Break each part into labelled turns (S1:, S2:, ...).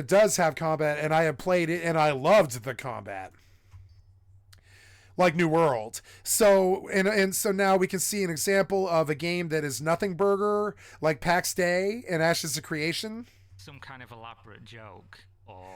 S1: does have combat, and I have played it, and I loved the combat. Like New World. So and so now we can see an example of a game that is nothing burger, like PAX Day and Ashes of Creation.
S2: Some kind of elaborate joke.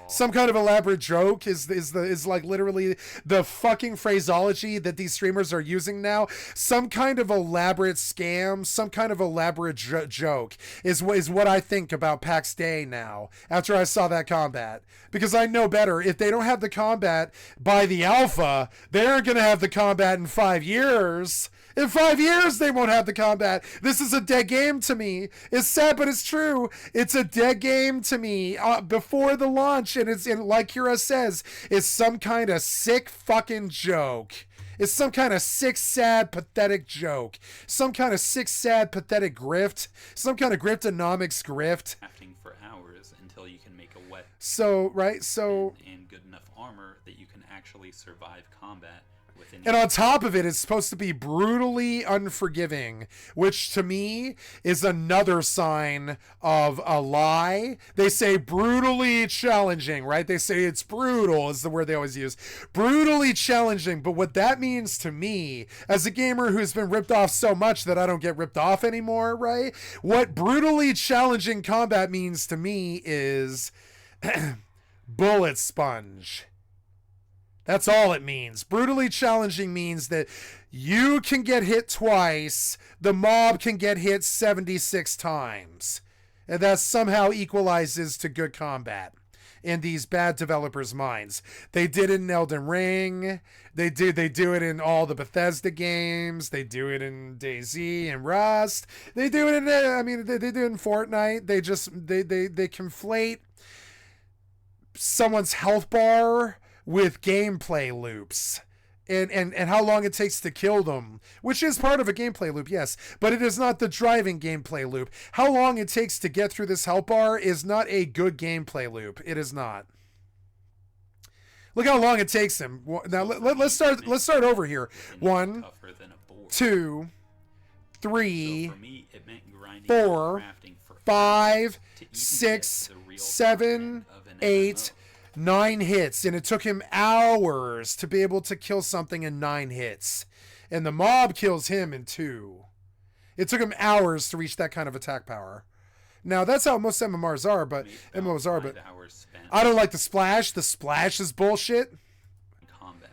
S1: Some kind of elaborate joke is like literally the fucking phraseology that these streamers are using now. Some kind of elaborate scam, some kind of elaborate joke is what I think about PAX Day now after I saw that combat. Because I know better. If they don't have the combat by the alpha, they aren't going to have the combat in 5 years. In 5 years, they won't have the combat. This is a dead game to me. It's sad, but it's true. It's a dead game to me before the launch. And it's like Kira says, it's some kind of sick fucking joke. It's some kind of sick, sad, pathetic joke. Some kind of sick, sad, pathetic grift. Some kind of griftonomics grift.
S3: Crafting for hours until you can make a wet.
S1: So, right, so...
S3: And good enough armor that you can actually survive combat.
S1: And on top of it, it's supposed to be brutally unforgiving, which to me is another sign of a lie. They say brutally challenging, right? They say it's brutal is the word they always use. Brutally challenging. But what that means to me, as a gamer who's been ripped off so much that I don't get ripped off anymore, right? What brutally challenging combat means to me is bullet sponge. That's all it means. Brutally challenging means that you can get hit twice, the mob can get hit 76 times. And that somehow equalizes to good combat in these bad developers' minds. They did it in Elden Ring. They do it in all the Bethesda games. They do it in DayZ and Rust. They do it in, they do it in Fortnite. They conflate someone's health bar with gameplay loops and how long it takes to kill them, which is part of a gameplay loop, yes, but it is not the driving gameplay loop. How long it takes to get through this health bar is not a good gameplay loop. It is not. Look how long it takes him. Now let's start over here. 1, 2, 3, 4, 5, 6, 7, 8, 9 hits, and it took him hours to be able to kill something in 9 hits, and the mob kills him in 2. It took him hours to reach that kind of attack power. Now that's how most MMOs are, but I don't like the splash. The splash is bullshit.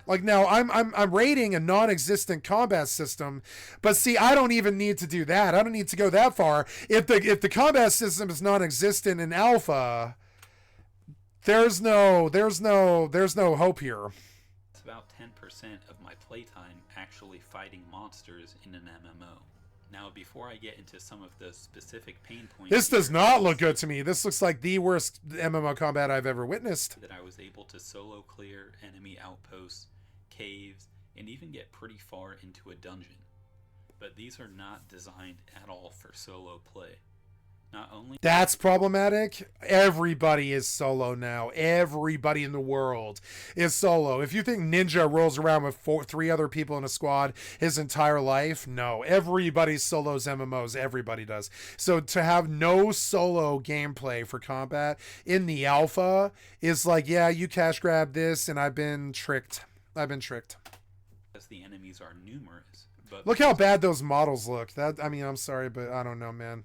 S1: Like now, I'm rating a non-existent combat system, but see, I don't even need to do that. I don't need to go that far. If the combat system is non-existent in alpha, there's no hope here.
S3: It's about 10% of my playtime actually fighting monsters in an MMO. Now, before I get into some of the specific pain points...
S1: This does not look good to me. This looks like the worst MMO combat I've ever witnessed.
S3: That I was able to solo clear enemy outposts, caves, and even get pretty far into a dungeon. But these are not designed at all for solo play. Not only...
S1: That's problematic. Everybody is solo now. Everybody in the world is solo. If you think Ninja rolls around with 3 other people in a squad his entire life, no. Everybody solos MMOs. Everybody does. So to have no solo gameplay for combat in the alpha is like, yeah, you cash grab this and I've been tricked.
S3: As the enemies are numerous. But
S1: look how bad those models look. I'm sorry, but I don't know, man.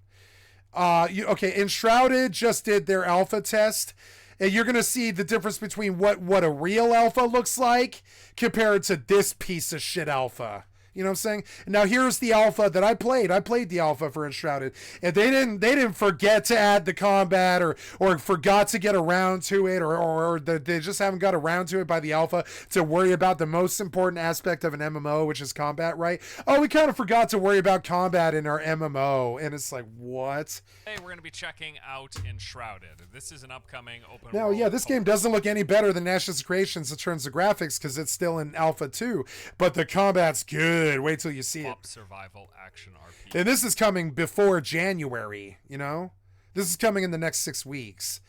S1: Okay, Enshrouded just did their alpha test, and you're going to see the difference between what a real alpha looks like compared to this piece of shit alpha. You know what I'm saying? Now here's the alpha that I played. I played the alpha for Enshrouded, and they didn't forget to add the combat or forgot to get around to it or they just haven't got around to it by the alpha to worry about the most important aspect of an MMO, which is combat, right? Oh, we kind of forgot to worry about combat in our MMO, and it's like, what?
S4: Hey, we're going to be checking out Enshrouded. This is an upcoming open
S1: Now,
S4: world.
S1: yeah, this game doesn't look any better than Ashes of Creations in terms of graphics because it's still in alpha 2, but the combat's good. Wait till you see it.
S4: Survival action RPG.
S1: And this is coming before January, you know? This is coming in the next 6 weeks.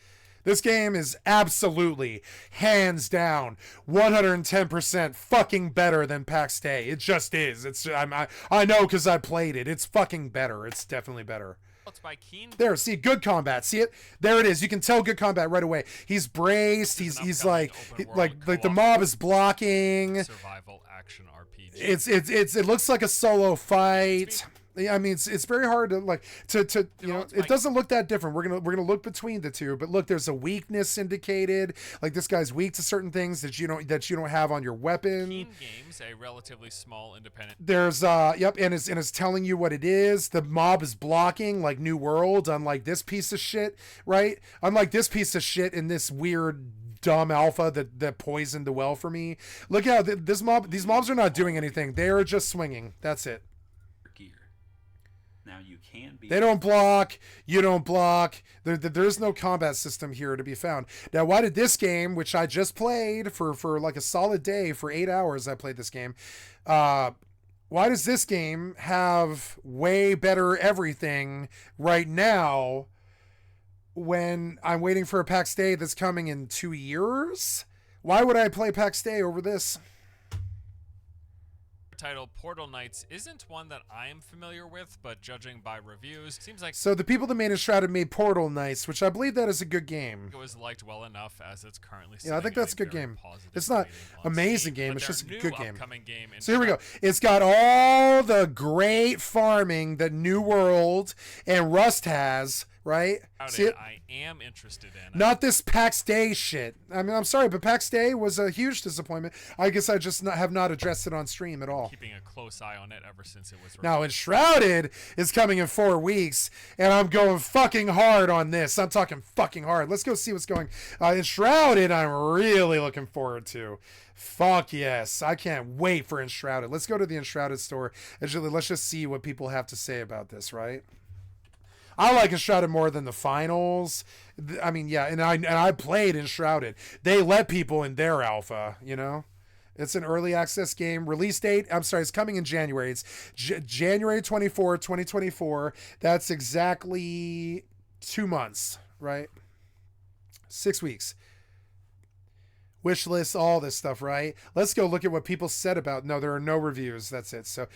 S1: This game is absolutely, hands down, 110% fucking better than PAX Day. It just is. I know because I played it. It's fucking better. It's definitely better.
S4: It's by Keen.
S1: There, see, good combat. See it? There it is. You can tell good combat right away. He's braced.
S4: This is an
S1: He's
S4: upcoming
S1: like,
S4: open world
S1: like the
S4: co-op
S1: mob is blocking.
S4: survival action RPG.
S1: It looks like a solo fight. I mean, it's very hard to you know, it doesn't look that different. We're gonna look between the two, but look, there's a weakness indicated. Like this guy's weak to certain things that you don't have on your weapon.
S4: Keen Games, a relatively small independent.
S1: There's yep, and it's telling you what it is. The mob is blocking, like New World, unlike this piece of shit, right? Unlike this piece of shit in this weird dumb alpha that poisoned the well for me. Look how these mobs are not doing anything. They are just swinging. That's it.
S3: Gear. Now you can be.
S1: They don't block. You don't block. There's no combat system here to be found. Now, why did this game, which I just played for like a solid day, for 8 hours I played this game, why does this game have way better everything right now when I'm waiting for a PAX Day that's coming in 2 years? Why would I play PAX Day over this?
S4: Title Portal Knights isn't one that I am familiar with, but judging by reviews, seems like
S1: So the people that made Enshrouded made Portal Knights, which I believe that is a good game.
S4: it was liked well enough as it's currently.
S1: Yeah, I think that's a good game. It's not amazing game, it's just a good game. So here we go. It's got all the great farming that New World and Rust has, right? See it?
S4: I am interested in.
S1: Not this PAX Day shit. I mean, I'm sorry, but PAX Day was a huge disappointment. I guess I just have not addressed it on stream at all.
S4: Keeping a close eye on it ever since it was released.
S1: Now, Enshrouded is coming in 4 weeks, and I'm going fucking hard on this. I'm talking fucking hard. Let's go see what's going. Enshrouded, I'm really looking forward to. Fuck yes. I can't wait for Enshrouded. Let's go to the Enshrouded store. Actually, let's just see what people have to say about this, right? I like Enshrouded more than the finals. I mean, yeah, and I played Enshrouded. They let people in their alpha, you know? It's an early access game. Release date, I'm sorry, it's coming in January. It's January 24, 2024. That's exactly 2 months, right? 6 weeks. Wish list, all this stuff, right? Let's go look at what people said about. No, there are no reviews. That's it. So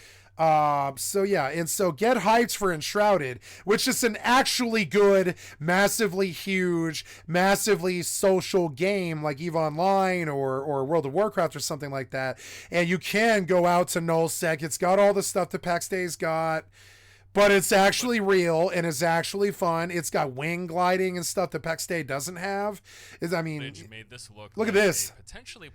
S1: yeah, and so get hyped for Enshrouded, which is an actually good, massively huge, massively social game like EVE Online or World of Warcraft or something like that. And you can go out to nullsec. It's got all the stuff that PAX Day's got. But it's actually real and it's actually fun. It's got wing gliding and stuff that PAX Day doesn't have. I mean,
S4: made this look
S1: at
S4: like
S1: this.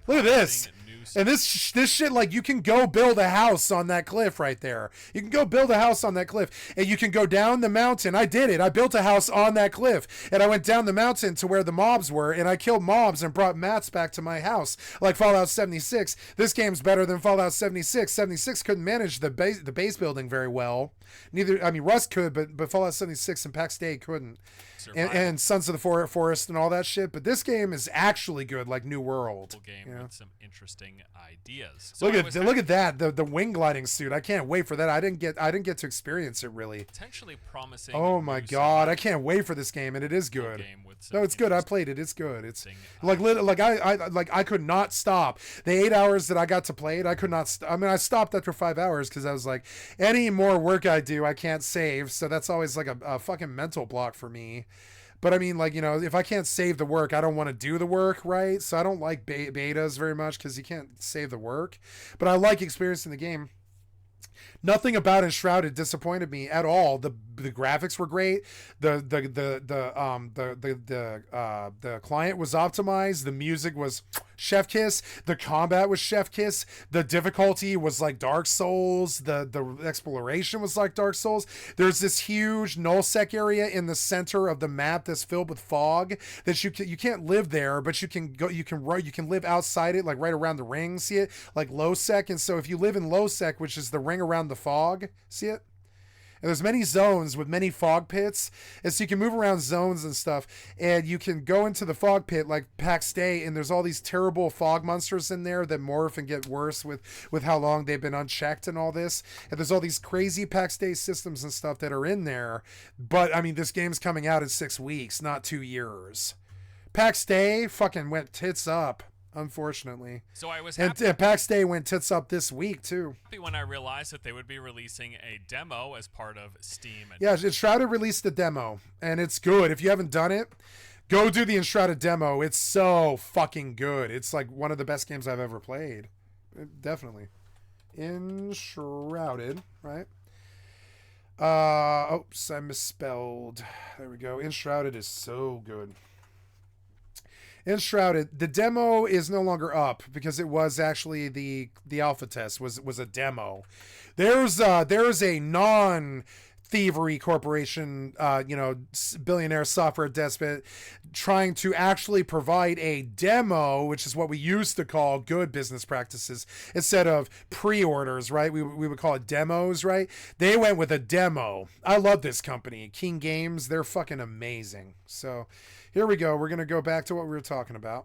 S1: Look at this. And this shit, like, you can go build a house on that cliff right there. You can go build a house on that cliff, and you can go down the mountain. I did it. I built a house on that cliff, and I went down the mountain to where the mobs were, and I killed mobs and brought mats back to my house, like Fallout 76. This game's better than Fallout 76. 76 couldn't manage the base building very well. I mean, Rust could, but Fallout 76 and PAX Day couldn't. And Sons of the Forest and all that shit. But this game is actually good, like New World.
S4: Game with some interesting ideas.
S1: So look at that, the wing gliding suit. I can't wait for that. I didn't get to experience it really.
S4: Potentially promising.
S1: Oh my god, I can't wait for this game, and it is good. No, it's good. I played it. It's good. It's like I could not stop. The 8 hours that I got to play it, I could not. I mean, I stopped after 5 hours because I was like, any more work I do, I can't save. So that's always like a fucking mental block for me. But I mean, like, you know, if I can't save the work, I don't want to do the work, right? So I don't like betas very much because you can't save the work. But I like experiencing the game. Nothing about Enshrouded disappointed me at all. The graphics were great. The client was optimized. The music was chef kiss. The combat was chef kiss. The difficulty was like Dark Souls. The exploration was like Dark Souls. There's this huge nullsec area in the center of the map that's filled with fog that you can't live there, but you can live outside it, like right around the ring. See it, like low sec. And so if you live in low sec, which is the ring around the fog, see it? And there's many zones with many fog pits, and so you can move around zones and stuff, and you can go into the fog pit like PAX Day, and there's all these terrible fog monsters in there that morph and get worse with how long they've been unchecked and all this, and there's all these crazy PAX Day systems and stuff that are in there. But I mean, this game's coming out in 6 weeks, not 2 years. PAX Day fucking went tits up. unfortunately.
S4: So I was
S1: And,
S4: happy
S1: and PAX Day went tits up this week too.
S4: when I realized that they would be releasing a demo as part of Steam. And
S1: Yeah, Enshrouded released the demo, and it's good. If you haven't done it, go do the Enshrouded demo. It's so fucking good. It's like one of the best games I've ever played. Definitely. Enshrouded, right? Oops, I misspelled. There we go. Enshrouded is so good. Enshrouded. The demo is no longer up because it was actually the alpha test was a demo. There's a non-thievery corporation, billionaire software despot trying to actually provide a demo, which is what we used to call good business practices instead of pre-orders, right? We would call it demos, right? They went with a demo. I love this company, King Games. They're fucking amazing. So here we go. We're going to go back to what we were talking about.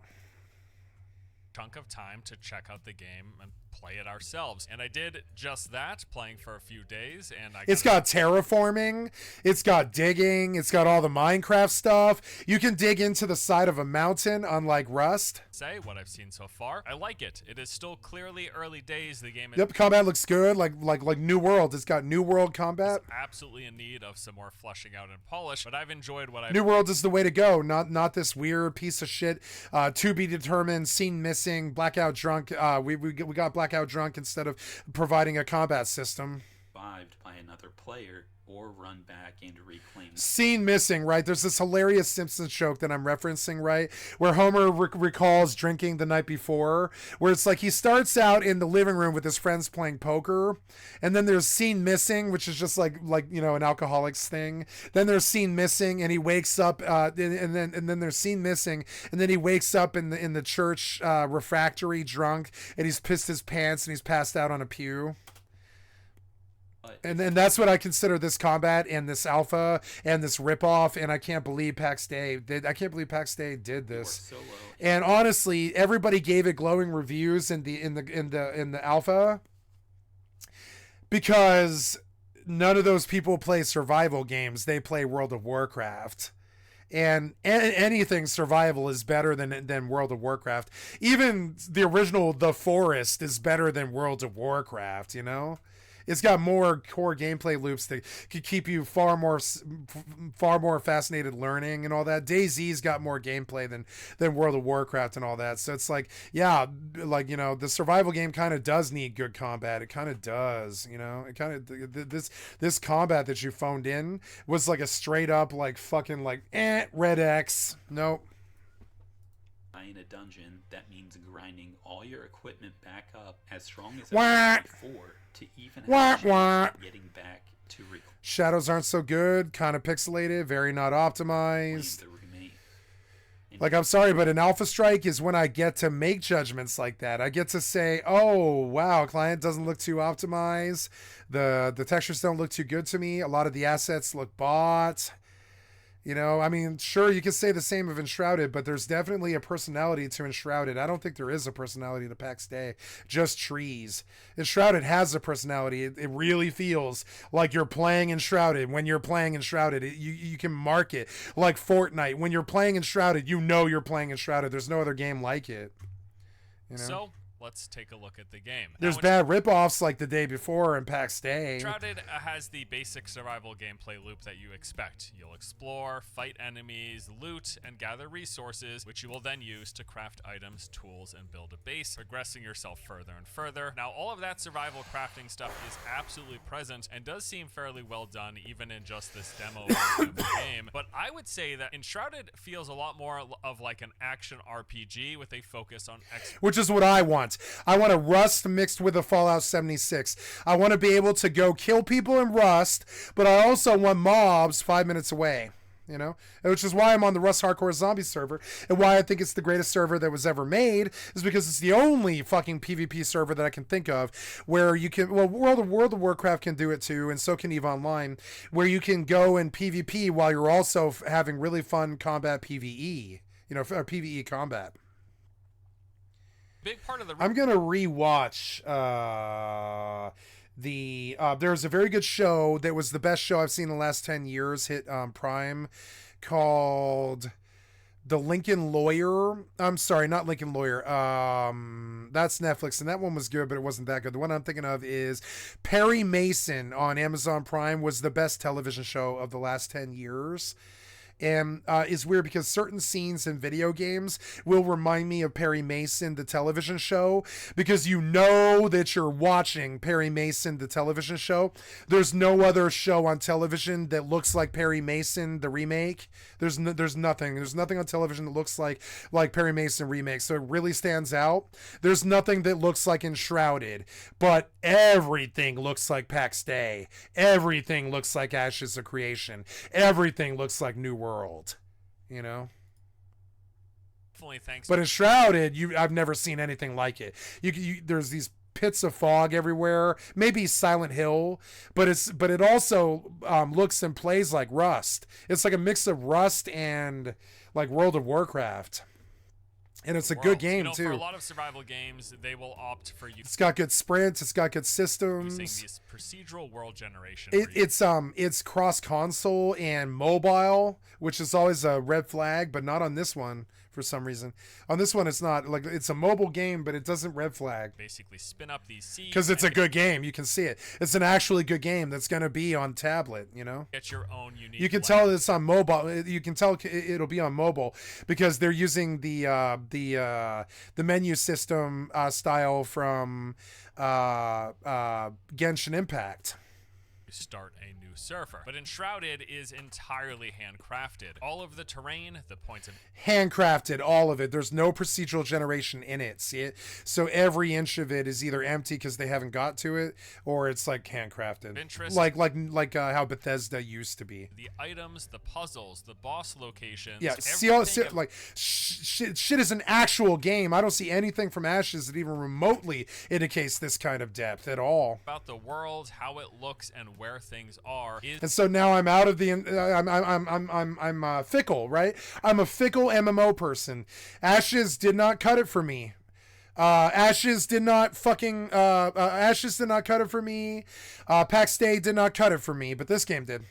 S4: chunk of time to check out the game and play it ourselves. And I did just that, playing for a few days. And
S1: it's got terraforming, it's got digging, it's got all the Minecraft stuff. You can dig into the side of a mountain, unlike Rust.
S4: Say what I've seen so far. I like it. It is still clearly early days. The game is
S1: Yep, combat looks good, like New World. It's got New World combat.
S4: absolutely in need of some more fleshing out and polish, but I've enjoyed what I've
S1: New World is the way to go, not this weird piece of shit. To be determined, scene missing, blackout drunk. We got blackout drunk instead of providing a combat system.
S3: Survived by another player or run back and reclaim.
S1: Scene missing, right? There's this hilarious Simpsons joke that I'm referencing, right? Where Homer recalls drinking the night before, where it's like he starts out in the living room with his friends playing poker, and then there's scene missing, which is just like an alcoholics thing. Then there's scene missing, and he wakes up, and then there's scene missing, and then he wakes up in the church refractory drunk, and he's pissed his pants and he's passed out on a pew. And that's what I consider this combat and this alpha and this ripoff. And I can't believe PAX Day did this. And honestly, everybody gave it glowing reviews in the alpha because none of those people play survival games. They play World of Warcraft. And anything survival is better than World of Warcraft. Even the original The Forest is better than World of Warcraft, you know? It's got more core gameplay loops that could keep you far more fascinated learning and all that. DayZ's got more gameplay than World of Warcraft and all that. So it's like, yeah, the survival game kind of does need good combat. It kind of does, It kind of this combat that you phoned in was like a straight up red X. Nope.
S3: In a dungeon, that means grinding all your equipment back up as strong as ever before to even have a chance of getting back to reclaim.
S1: Shadows aren't so good, kind of pixelated, very not optimized. Like, I'm sorry, but an alpha strike is when I get to make judgments like that. I get to say, oh, wow, client doesn't look too optimized. The textures don't look too good to me. A lot of the assets look bought. I mean, sure, you could say the same of Enshrouded, but there's definitely a personality to Enshrouded. I don't think there is a personality to PAX Day, just trees. Enshrouded has a personality. It really feels like you're playing Enshrouded. When you're playing Enshrouded, you can mark it. Like Fortnite, when you're playing Enshrouded, you're playing Enshrouded. There's no other game like it.
S4: So, let's take a look at the game.
S1: There's bad ripoffs like the day before in PAX Day.
S4: Enshrouded has the basic survival gameplay loop that you expect. You'll explore, fight enemies, loot, and gather resources, which you will then use to craft items, tools, and build a base, progressing yourself further and further. Now, all of that survival crafting stuff is absolutely present and does seem fairly well done, even in just this demo version of the game. But I would say that Enshrouded feels a lot more of like an action RPG with a focus on
S1: which is what I want. I want a Rust mixed with a Fallout 76. I want to be able to go kill people in Rust, but I also want mobs 5 minutes away, which is why I'm on the Rust Hardcore Zombie server, and why I think it's the greatest server that was ever made, is because it's the only fucking PvP server that I can think of where you can, World of Warcraft can do it too, and so can EVE Online, where you can go and PvP while you're also having really fun combat PvE, or PvE combat.
S4: Big part of the
S1: I'm gonna rewatch there's a very good show that was the best show I've seen in the last 10 years hit Prime called The Lincoln Lawyer. I'm sorry, not Lincoln Lawyer. That's Netflix, and that one was good, but it wasn't that good. The one I'm thinking of is Perry Mason on Amazon Prime was the best television show of the last 10 years. And is weird because certain scenes in video games will remind me of Perry Mason, the television show, because you know that you're watching Perry Mason, the television show. There's no other show on television that looks like Perry Mason, the remake. There's nothing. There's nothing on television that looks like Perry Mason remake. So it really stands out. There's nothing that looks like Enshrouded, but everything looks like Pax Day. Everything looks like Ashes of Creation. Everything looks like New World, you know.
S4: Definitely thanks.
S1: But Enshrouded, I've never seen anything like it. There's these pits of fog everywhere. Maybe Silent Hill, but it also looks and plays like Rust. It's like a mix of Rust and like World of Warcraft. And it's a good game, too.
S4: For a lot of survival games, they will opt for you.
S1: It's got good sprints. It's got good systems.
S4: Using this procedural world generation.
S1: It's cross-console and mobile, which is always a red flag, but not on this one for some reason. On this one, it's not. Like, it's a mobile game, but it doesn't red flag.
S4: Basically spin up these seeds.
S1: Because it's a good game. You can see it. It's an actually good game that's going to be on tablet, you know?
S4: Get your own unique
S1: You can tell it's on mobile. You can tell it'll be on mobile because they're using the menu system style from Genshin Impact.
S4: Start a new surfer. But Enshrouded is entirely handcrafted. All of the terrain, the points of
S1: handcrafted, all of it. There's no procedural generation in it. See it? So every inch of it is either empty because they haven't got to it, or it's like handcrafted.
S4: Interest.
S1: Like how Bethesda used to be.
S4: The items, the puzzles, the boss locations.
S1: Yeah, shit is an actual game. I don't see anything from Ashes that even remotely indicates this kind of depth at all.
S4: About the world, how it looks, and where things are.
S1: And so now I'm out of the. I'm fickle, right? I'm a fickle MMO person. Ashes did not cut it for me. Ashes did not cut it for me. Pax Day did not cut it for me, but this game did.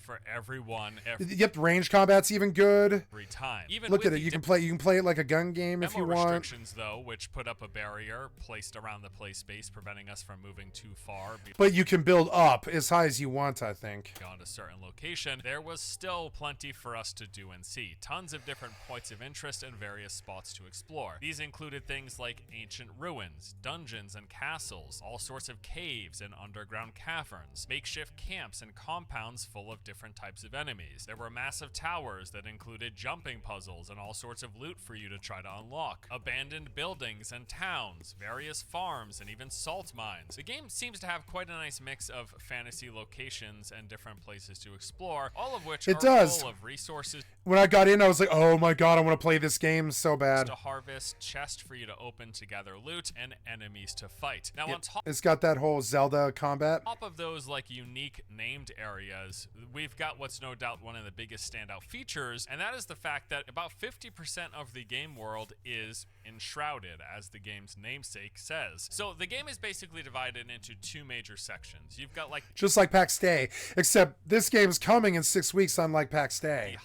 S4: For everyone,
S1: yep, range combat's even good.
S4: Every time. Even
S1: look at it. You can play it like a gun game if you want.
S4: Restrictions, though, which put up a barrier placed around the play space, preventing us from moving too far.
S1: But you can build up as high as you want, I think.
S4: Beyond a certain location, there was still plenty for us to do and see. Tons of different points of interest and various spots to explore. These included things like ancient ruins, dungeons and castles, all sorts of caves and underground caverns, makeshift camps and compounds full of different types of enemies. There were massive towers that included jumping puzzles and all sorts of loot for you to try to unlock, abandoned buildings and towns, various farms, and even salt mines. The game seems to have quite a nice mix of fantasy locations and different places to explore, all of which are full of resources.
S1: When I got in, I was like, oh my god, I want to play this game so bad.
S4: To harvest, chest for you to open to gather loot, and enemies to fight. Now on top,
S1: it's got that whole Zelda combat.
S4: On top of those like unique named areas, we've got what's no doubt one of the biggest standout features, and that is the fact that about 50% of the game world is enshrouded, as the game's namesake says. So the game is basically divided into two major sections. You've got like
S1: just like Pax Day, except this game's coming in 6 weeks, unlike Pax Day.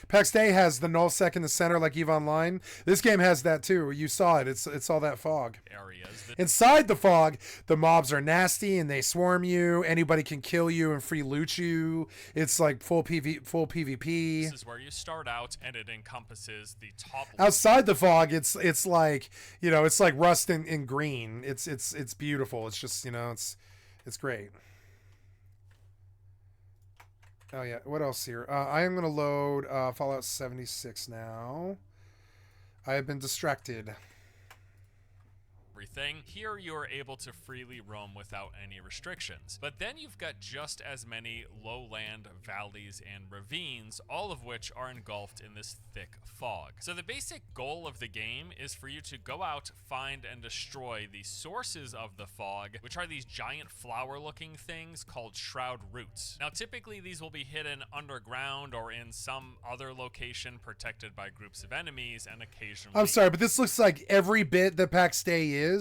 S1: Pax Day has the nullsec in the center like EVE Online. This game has that too. You saw it. It's all that fog. Inside the fog, the mobs are nasty and they swarm you. Anybody can kill you and free loot you. It's like full PvP.
S4: This is where you start out, and it encompasses the top.
S1: Outside the fog, it's like, you know, it's like Rust in green. It's beautiful. It's just, you know, it's great. Oh yeah, what else here? I am gonna load Fallout 76 now. I have been distracted.
S4: Here you're able to freely roam without any restrictions. But then you've got just as many lowland valleys and ravines, all of which are engulfed in this thick fog. So the basic goal of the game is for you to go out, find and destroy the sources of the fog, which are these giant flower-looking things called shroud roots. Now typically these will be hidden underground or in some other location protected by groups of enemies, and occasionally...
S1: I'm sorry, but this looks like every bit that Pax Day is,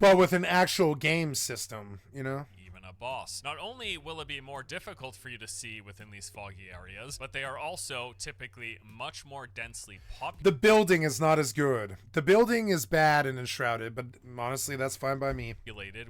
S1: but with an actual game system, you know?
S4: Even a boss. Not only will it be more difficult for you to see within these foggy areas, but they are also typically much more densely populated.
S1: The building is not as good. The building is bad and enshrouded, but honestly, that's fine by me.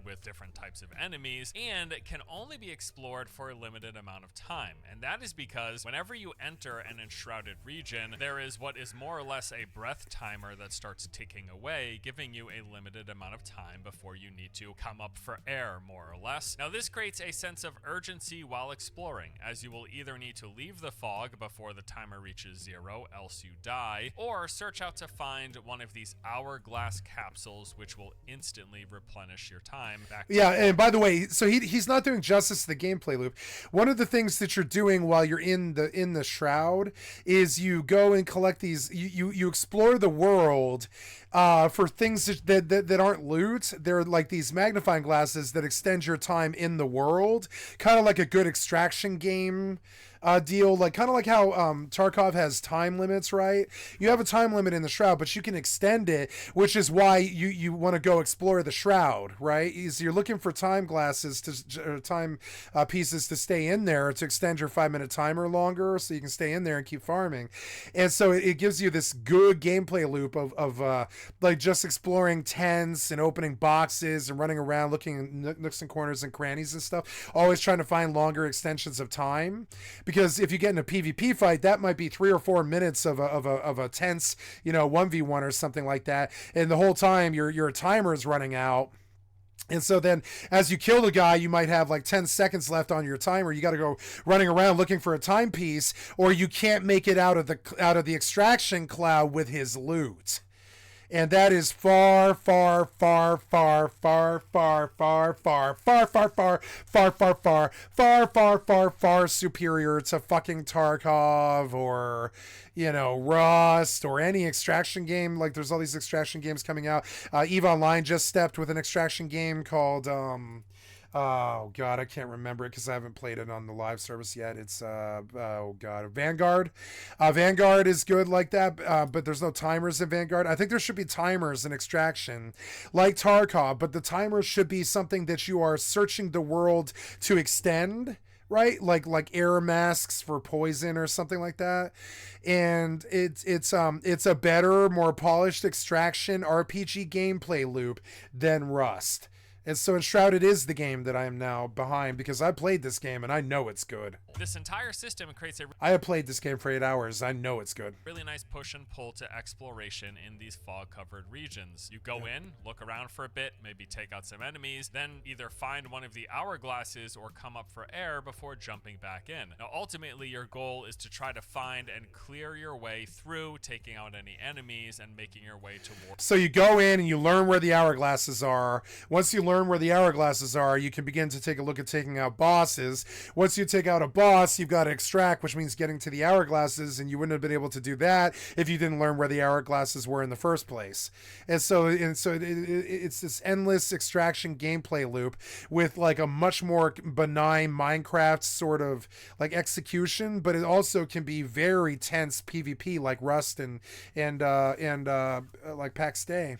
S4: With different types of enemies, and it can only be explored for a limited amount of time. And that is because whenever you enter an enshrouded region, there is what is more or less a breath timer that starts ticking away, giving you a limited amount of time before you need to come up for air, more or less. Now, this creates a sense of urgency while exploring, as you will either need to leave the fog before the timer reaches 0, else you die, or search out to find one of these hourglass capsules, which will instantly replenish your time back.
S1: Yeah, and by the way, so he's not doing justice to the gameplay loop. One of the things that you're doing while you're in the shroud is you go and collect these. You explore the world for things that aren't loot. They're like these magnifying glasses that extend your time in the world, kind of like a good extraction game deal, like kind of like how Tarkov has time limits, right? You have a time limit in the shroud, but you can extend it, which is why you want to go explore the shroud, right? So you're looking for time glasses or time pieces to stay in there to extend your 5-minute timer longer, so you can stay in there and keep farming. And so it gives you this good gameplay loop of like just exploring tents and opening boxes and running around looking in nooks and corners and crannies and stuff, always trying to find longer extensions of time. Because if you get in a PvP fight, that might be 3 or 4 minutes of a tense, 1v1 or something like that. And the whole time your timer is running out. And so then as you kill the guy, you might have like 10 seconds left on your timer. You got to go running around looking for a timepiece, or you can't make it out of the extraction cloud with his loot. And that is far, far, far, far, far, far, far, far, far, far, far, far, far, far, far, far, far, far superior to fucking Tarkov or, Rust or any extraction game. Like there's all these extraction games coming out. EVE Online just stepped with an extraction game called, oh god, I can't remember it because I haven't played it on the live service yet. It's Vanguard. Vanguard is good like that, but there's no timers in Vanguard. I think there should be timers in Extraction like Tarkov, but the timers should be something that you are searching the world to extend, right? Like air masks for poison or something like that. And it's a better, more polished Extraction RPG gameplay loop than Rust. And so Enshrouded is the game that I am now behind because I played this game and I know it's good.
S4: This entire system creates
S1: I have played this game for 8 hours. I know it's good.
S4: Really nice push and pull to exploration in these fog-covered regions. You go in, look around for a bit, maybe take out some enemies, then either find one of the hourglasses or come up for air before jumping back in. Now, ultimately, your goal is to try to find and clear your way through, taking out any enemies and making your way towards.
S1: So you go in and you learn where the hourglasses are. Once you learn where the hourglasses are, you can begin to take a look at taking out bosses. Once you take out a boss, you've got to extract, which means getting to the hourglasses, and you wouldn't have been able to do that if you didn't learn where the hourglasses were in the first place. And so it's this endless extraction gameplay loop with like a much more benign Minecraft sort of like execution, but it also can be very tense PvP like Rust and like PAX Day.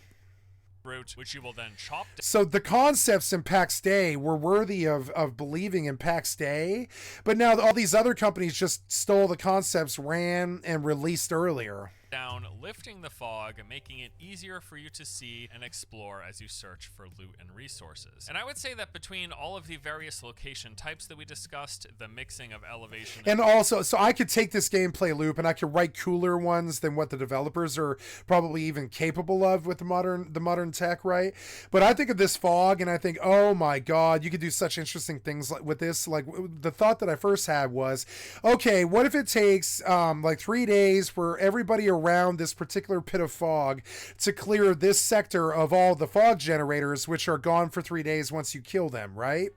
S4: Route, which you will then chop down.
S1: So the concepts in PAX Day were worthy of believing in PAX Day, but now all these other companies just stole the concepts, ran, and released earlier.
S4: Down, lifting the fog, making it easier for you to see and explore as you search for loot and resources. And I would say that between all of the various location types that we discussed, the mixing of elevation
S1: and also, so I could take this gameplay loop and I could write cooler ones than what the developers are probably even capable of with the modern tech, right? But I think of this fog and I think, oh my god, you could do such interesting things with this. Like the thought that I first had was, okay, what if it takes like 3 days for everybody around this particular pit of fog to clear this sector of all the fog generators, which are gone for 3 days once you kill them, right?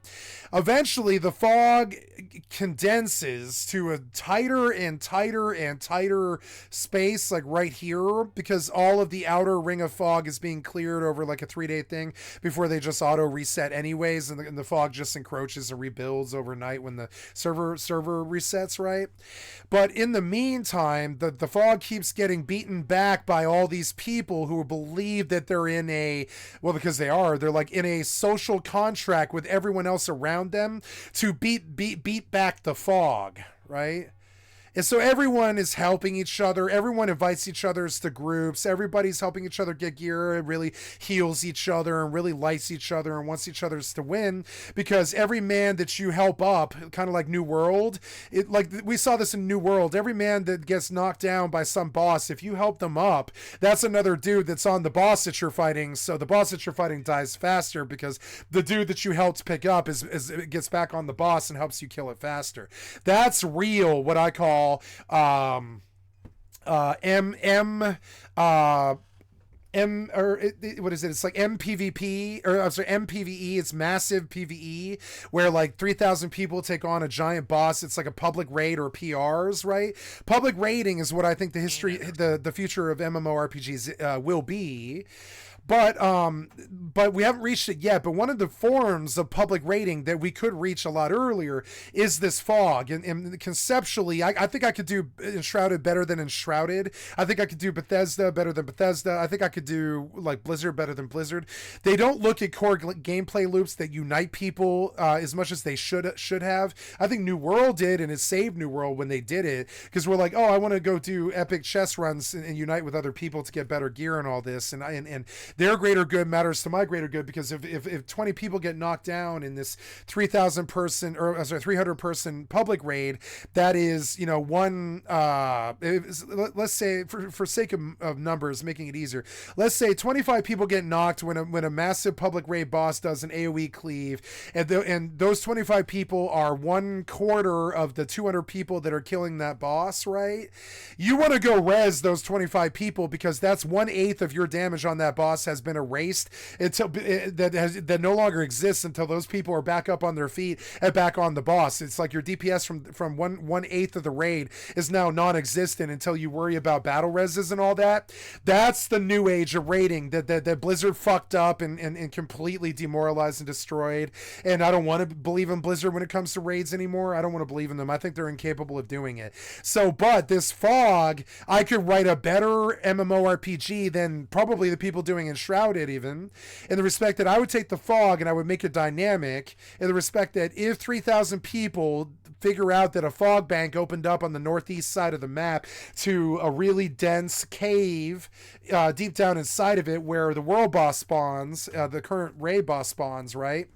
S1: Eventually, the fog condenses to a tighter and tighter and tighter space, like right here, because all of the outer ring of fog is being cleared over like a 3-day thing before they just auto reset anyways, and the fog just encroaches and rebuilds overnight when the server resets, right? But in the meantime, the fog keeps getting getting beaten back by all these people who believe that they're in a, well, because they're like in a social contract with everyone else around them to beat back the fog, right? And so everyone is helping each other. Everyone invites each other to groups. Everybody's helping each other get gear and really heals each other and really lights each other and wants each other's to win, because every man that you help up, kind of like New World, like we saw this in New World, every man that gets knocked down by some boss, if you help them up, that's another dude that's on the boss that you're fighting. So the boss that you're fighting dies faster because the dude that you helped pick up gets back on the boss and helps you kill it faster. That's real, what I call M or what is it? It's like MPVP, or I'm sorry, MPVE. It's massive PVE, where like 3,000 people take on a giant boss. It's like a public raid or PRs, right? Public raiding is what I think the future of MMORPGs will be. But we haven't reached it yet. But one of the forms of public rating that we could reach a lot earlier is this fog. And conceptually, I think I could do Enshrouded better than Enshrouded. I think I could do Bethesda better than Bethesda. I think I could do like Blizzard better than Blizzard. They don't look at core gameplay loops that unite people as much as they should have. I think New World did, and it saved New World when they did it, because we're like, oh, I want to go do epic chess runs and unite with other people to get better gear and all this, and their greater good matters to my greater good, because if 20 people get knocked down in this 300 person public raid, that is, you know, one, let's say for sake of numbers, making it easier, let's say 25 people get knocked when a massive public raid boss does an AoE cleave, and those 25 people are 1/4 of the 200 people that are killing that boss, right? You want to go res those 25 people, because that's 1/8 of your damage on that boss has been erased until that no longer exists until those people are back up on their feet and back on the boss. It's like your DPS from 1/8 of the raid is now non-existent until you worry about battle reses and all that. That's the new age of raiding that Blizzard fucked up and completely demoralized and destroyed. And I don't want to believe in Blizzard when it comes to raids anymore. I don't want to believe in them. I think they're incapable of doing it. So, but this fog, I could write a better MMORPG than probably the people doing Enshrouded, even in the respect that I would take the fog and I would make it dynamic, in the respect that if 3,000 people figure out that a fog bank opened up on the northeast side of the map to a really dense cave deep down inside of it where the world boss spawns, the current raid boss spawns, right?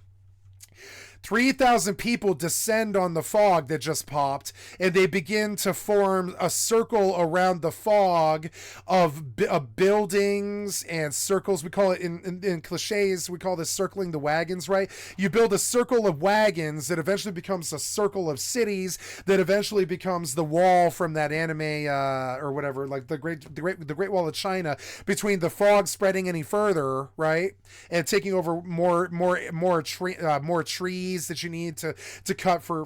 S1: 3,000 people descend on the fog that just popped, and they begin to form a circle around the fog of buildings and circles. We call it in cliches, we call this circling the wagons, right? You build a circle of wagons that eventually becomes a circle of cities that eventually becomes the wall from that anime or whatever, like the Great Wall of China, between the fog spreading any further, right, and taking over more trees that you need to cut for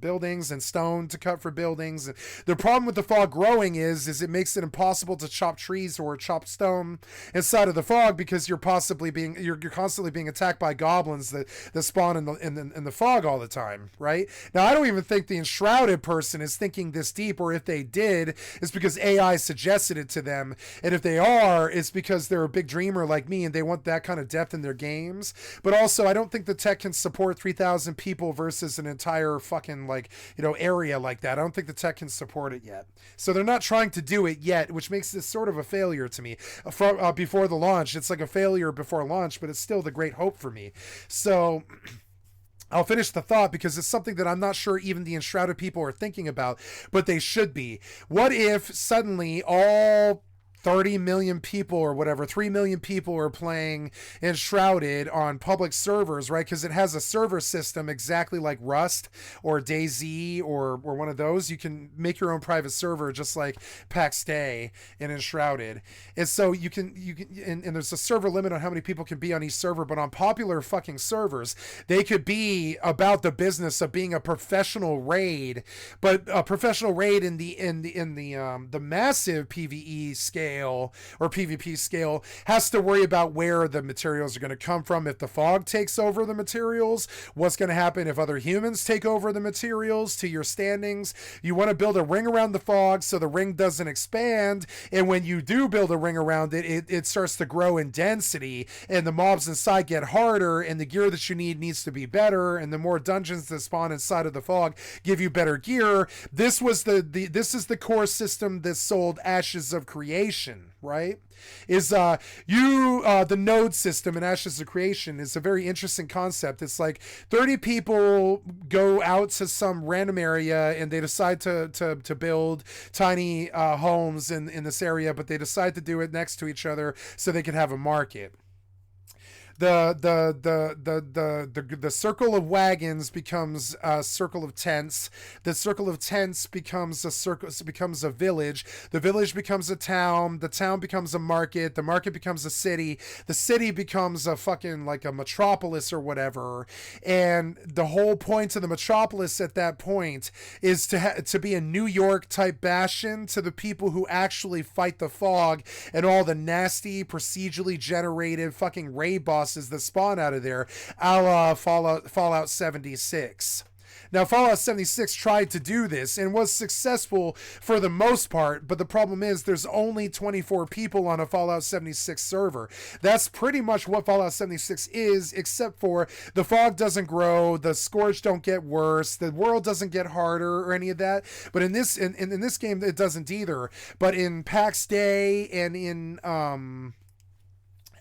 S1: buildings, and stone to cut for buildings. And the problem with the fog growing is it makes it impossible to chop trees or chop stone inside of the fog, because you're constantly being attacked by goblins that spawn in the fog all the time, right? Now, I don't even think the Enshrouded person is thinking this deep, or if they did, it's because AI suggested it to them, and if they are, it's because they're a big dreamer like me and they want that kind of depth in their games. But also, I don't think the tech can support 3,000 people versus an entire fucking, like, you know, area like that. I don't think the tech can support it yet. So they're not trying to do it yet, which makes this sort of a failure to me. Before the launch, it's like a failure before launch, but it's still the great hope for me. So I'll finish the thought, because it's something that I'm not sure even the Enshrouded people are thinking about, but they should be. What if suddenly all 30 million people or whatever, 3 million people are playing Enshrouded on public servers, right? Because it has a server system exactly like Rust or DayZ or one of those. You can make your own private server just like PAX Day in Enshrouded. And so you can and there's a server limit on how many people can be on each server, but on popular fucking servers, they could be about the business of being a professional raid, but a professional raid in the massive PvE scale, scale or PvP scale has to worry about where the materials are going to come from. If the fog takes over the materials, what's going to happen if other humans take over the materials to your standings? You want to build a ring around the fog so the ring doesn't expand. And when you do build a ring around it, it starts to grow in density, and the mobs inside get harder, and the gear that you need needs to be better, and the more dungeons that spawn inside of the fog give you better gear. This was this is the core system that sold Ashes of Creation, right? Is the node system in Ashes of Creation is a very interesting concept. It's like 30 people go out to some random area and they decide to build tiny homes in this area, but they decide to do it next to each other so they can have a market. The circle of wagons becomes a circle of tents. The circle of tents becomes a village. The village becomes a town. The town becomes a market. The market becomes a city. The city becomes a fucking like a metropolis or whatever. And the whole point of the metropolis at that point is to be a New York type bastion to the people who actually fight the fog and all the nasty procedurally generated fucking raid bosses that spawn out of there, a la Fallout 76. Now, Fallout 76 tried to do this and was successful for the most part, but the problem is there's only 24 people on a Fallout 76 server. That's pretty much what Fallout 76 is, except for the fog doesn't grow, the Scorch don't get worse, the world doesn't get harder or any of that. But in this game, it doesn't either. But in PAX Day and in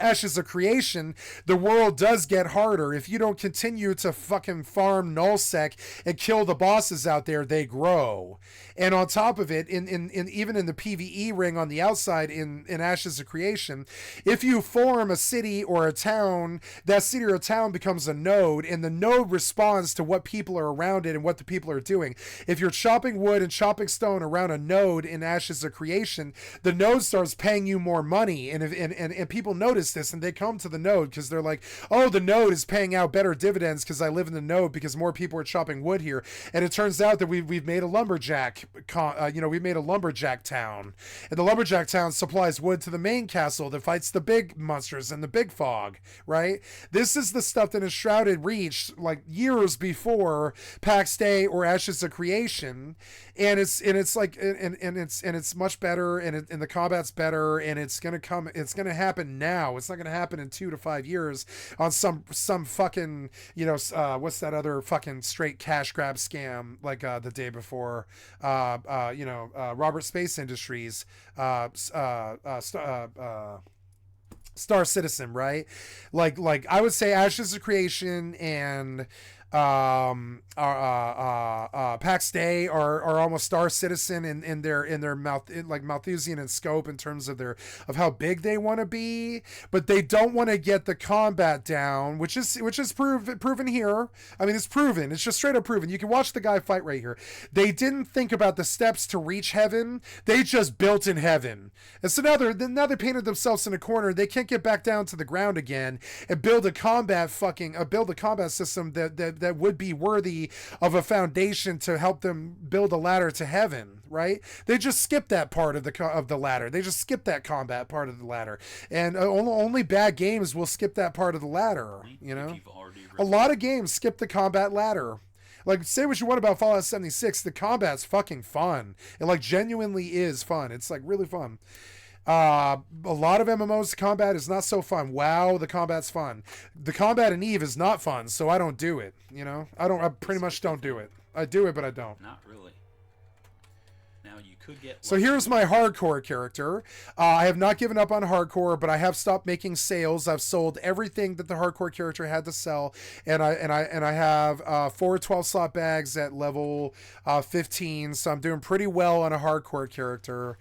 S1: Ashes of Creation, the world does get harder. If you don't continue to fucking farm nullsec and kill the bosses out there, they grow. And on top of it, in even in the PvE ring on the outside in Ashes of Creation, if you form a city or a town, that city or a town becomes a node, and the node responds to what people are around it and what the people are doing. If you're chopping wood and chopping stone around a node in Ashes of Creation, the node starts paying you more money, and people notice this and they come to the node because they're like, oh, the node is paying out better dividends because I live in the node because more people are chopping wood here. And it turns out that we've made a lumberjack we made a lumberjack town, and the lumberjack town supplies wood to the main castle that fights the big monsters and the big fog, right? This is the stuff that Enshrouded reached like years before PAX Day or Ashes of Creation, and it's much better, and the combat's better, and it's gonna happen now. It's not gonna happen in 2 to 5 years on some fucking what's that other fucking straight cash grab scam like the day before Robert Space Industries Star Citizen, right? Like I would say Ashes of Creation and PAX Day are almost Star Citizen in their Malthusian in scope in terms of how big they want to be, but they don't want to get the combat down, which is proven here. I mean, it's proven. It's just straight up proven. You can watch the guy fight right here. They didn't think about the steps to reach heaven. They just built in heaven, and so now they painted themselves in a corner. They can't get back down to the ground again and build a combat system that would be worthy of a foundation to help them build a ladder to heaven, right? They just skip that part of the ladder. They just skip that combat part of the ladder, and only bad games will skip that part of the ladder. A lot of games skip the combat ladder. Like, say what you want about Fallout 76, the combat's fucking fun. It like genuinely is fun. It's like really fun. A lot of MMOs, the combat is not so fun. WoW, the combat's fun. The combat in EvE is not fun, so I don't do it. I pretty much don't do it. I do it, but I don't.
S3: Not really. Now you could get.
S1: So here's my hardcore character. I have not given up on hardcore, but I have stopped making sales. I've sold everything that the hardcore character had to sell, and I have 4 12-slot bags at level 15. So I'm doing pretty well on a hardcore character.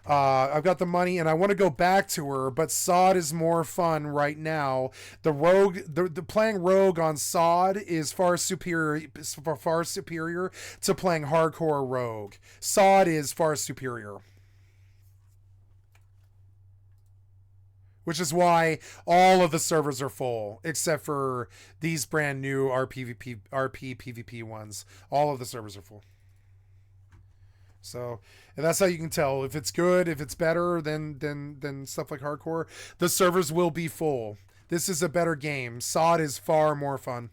S1: I've got the money and I want to go back to her, but SoD is more fun right now. The playing rogue on SoD is far superior to playing hardcore rogue. SoD is far superior. Which is why all of the servers are full, except for these brand new RP PvP ones. All of the servers are full. So, and that's how you can tell if it's good, if it's better than stuff like hardcore. The servers will be full. This is a better game. SoD is far more fun.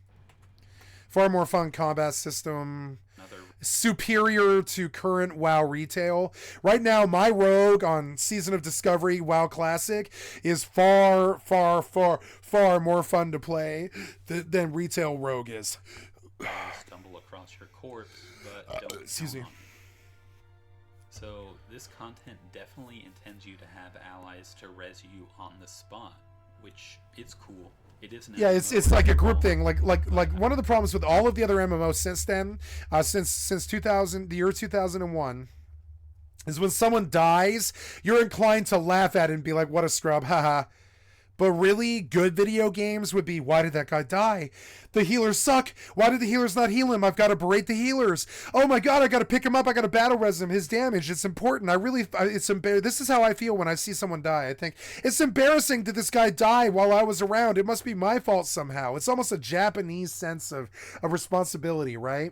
S1: Far more fun combat system. Superior to current WoW retail. Right now, my rogue on Season of Discovery WoW Classic is far more fun to play than retail rogue is.
S3: Stumble across your corpse, but don't
S1: excuse me.
S3: So this content definitely intends you to have allies to res you on the spot, which is cool. It is
S1: it's like a group thing. Like one of the problems with all of the other MMOs since then, since 2000, the year 2001, is when someone dies, you're inclined to laugh at it and be like, "What a scrub, haha." But really good video games would be, why did that guy die? The healers suck. Why did the healers not heal him? I've got to berate the healers. Oh my God, I got to pick him up. I got to battle res him. His damage, it's important. It's embarrassing. This is how I feel when I see someone die. I think, it's embarrassing that this guy died while I was around. It must be my fault somehow. It's almost a Japanese sense of responsibility, right?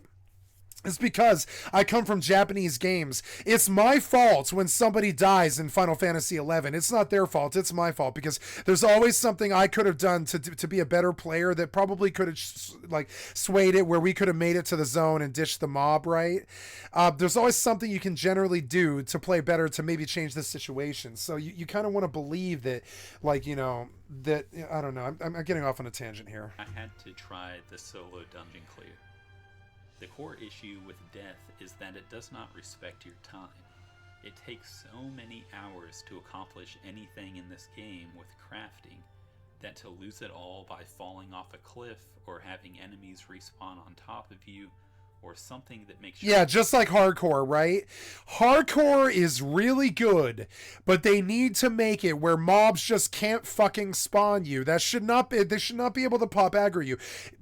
S1: It's because I come from Japanese games. It's my fault when somebody dies in Final Fantasy XI. It's not their fault. It's my fault because there's always something I could have done to be a better player that probably could have swayed it where we could have made it to the zone and dished the mob, right? There's always something you can generally do to play better to maybe change the situation. So you kind of want to believe that, that, I don't know. I'm getting off on a tangent here.
S3: I had to try the solo dungeon clear. The core issue with death is that it does not respect your time. It takes so many hours to accomplish anything in this game with crafting that to lose it all by falling off a cliff or having enemies respawn on top of you or something that makes you...
S1: Yeah, just like hardcore, right? Hardcore is really good, but they need to make it where mobs just can't fucking spawn you. That should not be, they should not be able to pop aggro you.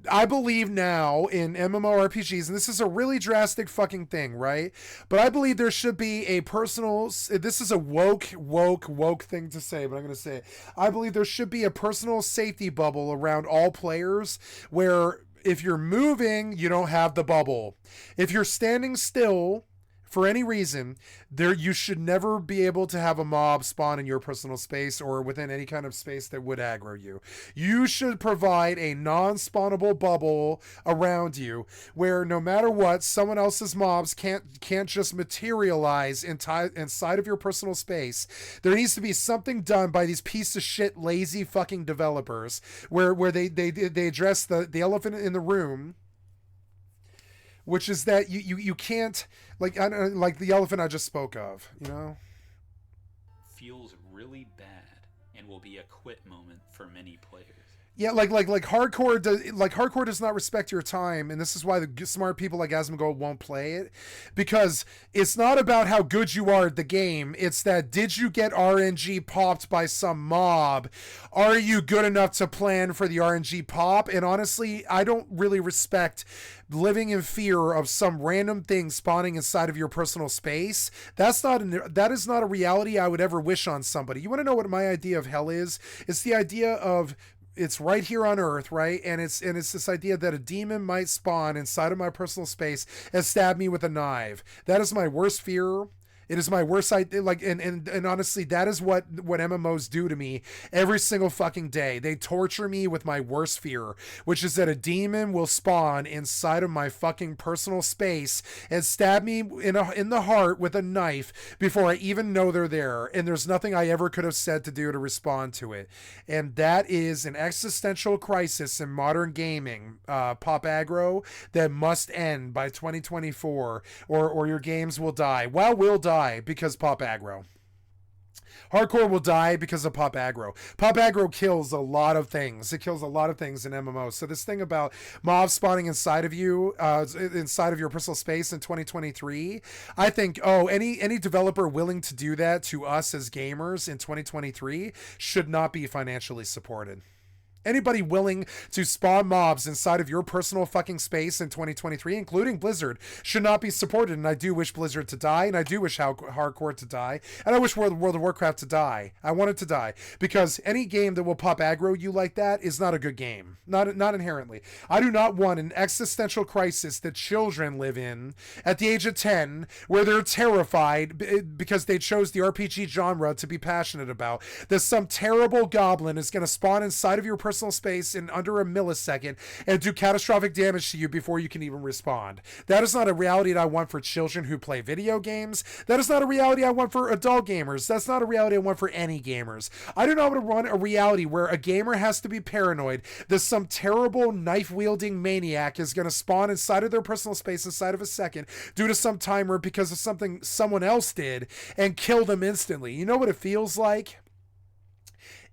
S1: I believe now in MMORPGs, and this is a really drastic fucking thing, right? But I believe there should be a personal, this is a woke thing to say, but I'm going to say it. I believe there should be a personal safety bubble around all players where if you're moving, you don't have the bubble. If you're standing still for any reason, you should never be able to have a mob spawn in your personal space or within any kind of space that would aggro you. You should provide a non-spawnable bubble around you where no matter what, someone else's mobs can't just materialize inside of your personal space. There needs to be something done by these piece of shit lazy fucking developers where they address the elephant in the room, which is that you can't, like the elephant I just spoke of,
S3: feels really bad and will be a quit moment for many players.
S1: Yeah, like hardcore does not respect your time, and this is why the smart people like Asmongold won't play it, because it's not about how good you are at the game. It's that, did you get RNG popped by some mob? Are you good enough to plan for the RNG pop? And honestly, I don't really respect living in fear of some random thing spawning inside of your personal space. That is not a reality I would ever wish on somebody. You want to know what my idea of hell is? It's the idea of, it's right here on Earth, right? And it's this idea that a demon might spawn inside of my personal space and stab me with a knife. That is my worst fear. It is my worst idea. And honestly, that is what MMOs do to me every single fucking day. They torture me with my worst fear, which is that a demon will spawn inside of my fucking personal space and stab me in the heart with a knife before I even know they're there. And there's nothing I ever could have said to do to respond to it. And that is an existential crisis in modern gaming, pop aggro, that must end by 2024, or your games will die. WoW will die because pop aggro. Hardcore will die because of pop aggro. Pop aggro kills a lot of things. It kills a lot of things in MMOs. So this thing about mobs spawning inside of you, inside of your personal space in 2023, I think, any developer willing to do that to us as gamers in 2023 should not be financially supported. Anybody willing to spawn mobs inside of your personal fucking space in 2023, including Blizzard, should not be supported. And I do wish Blizzard to die, and I do wish Hardcore to die, and I wish World of Warcraft to die. I want it to die, because any game that will pop aggro you like that is not a good game. Not inherently. I do not want an existential crisis that children live in at the age of 10, where they're terrified because they chose the RPG genre to be passionate about, that some terrible goblin is going to spawn inside of your personal space in under a millisecond and do catastrophic damage to you before you can even respond. That is not a reality that I want for children who play video games. That is not a reality I want for adult gamers. That's not a reality I want for any gamers. I do not want to run a reality where a gamer has to be paranoid that some terrible knife-wielding maniac is going to spawn inside of their personal space inside of a second due to some timer because of something someone else did and kill them instantly. You know what it feels like?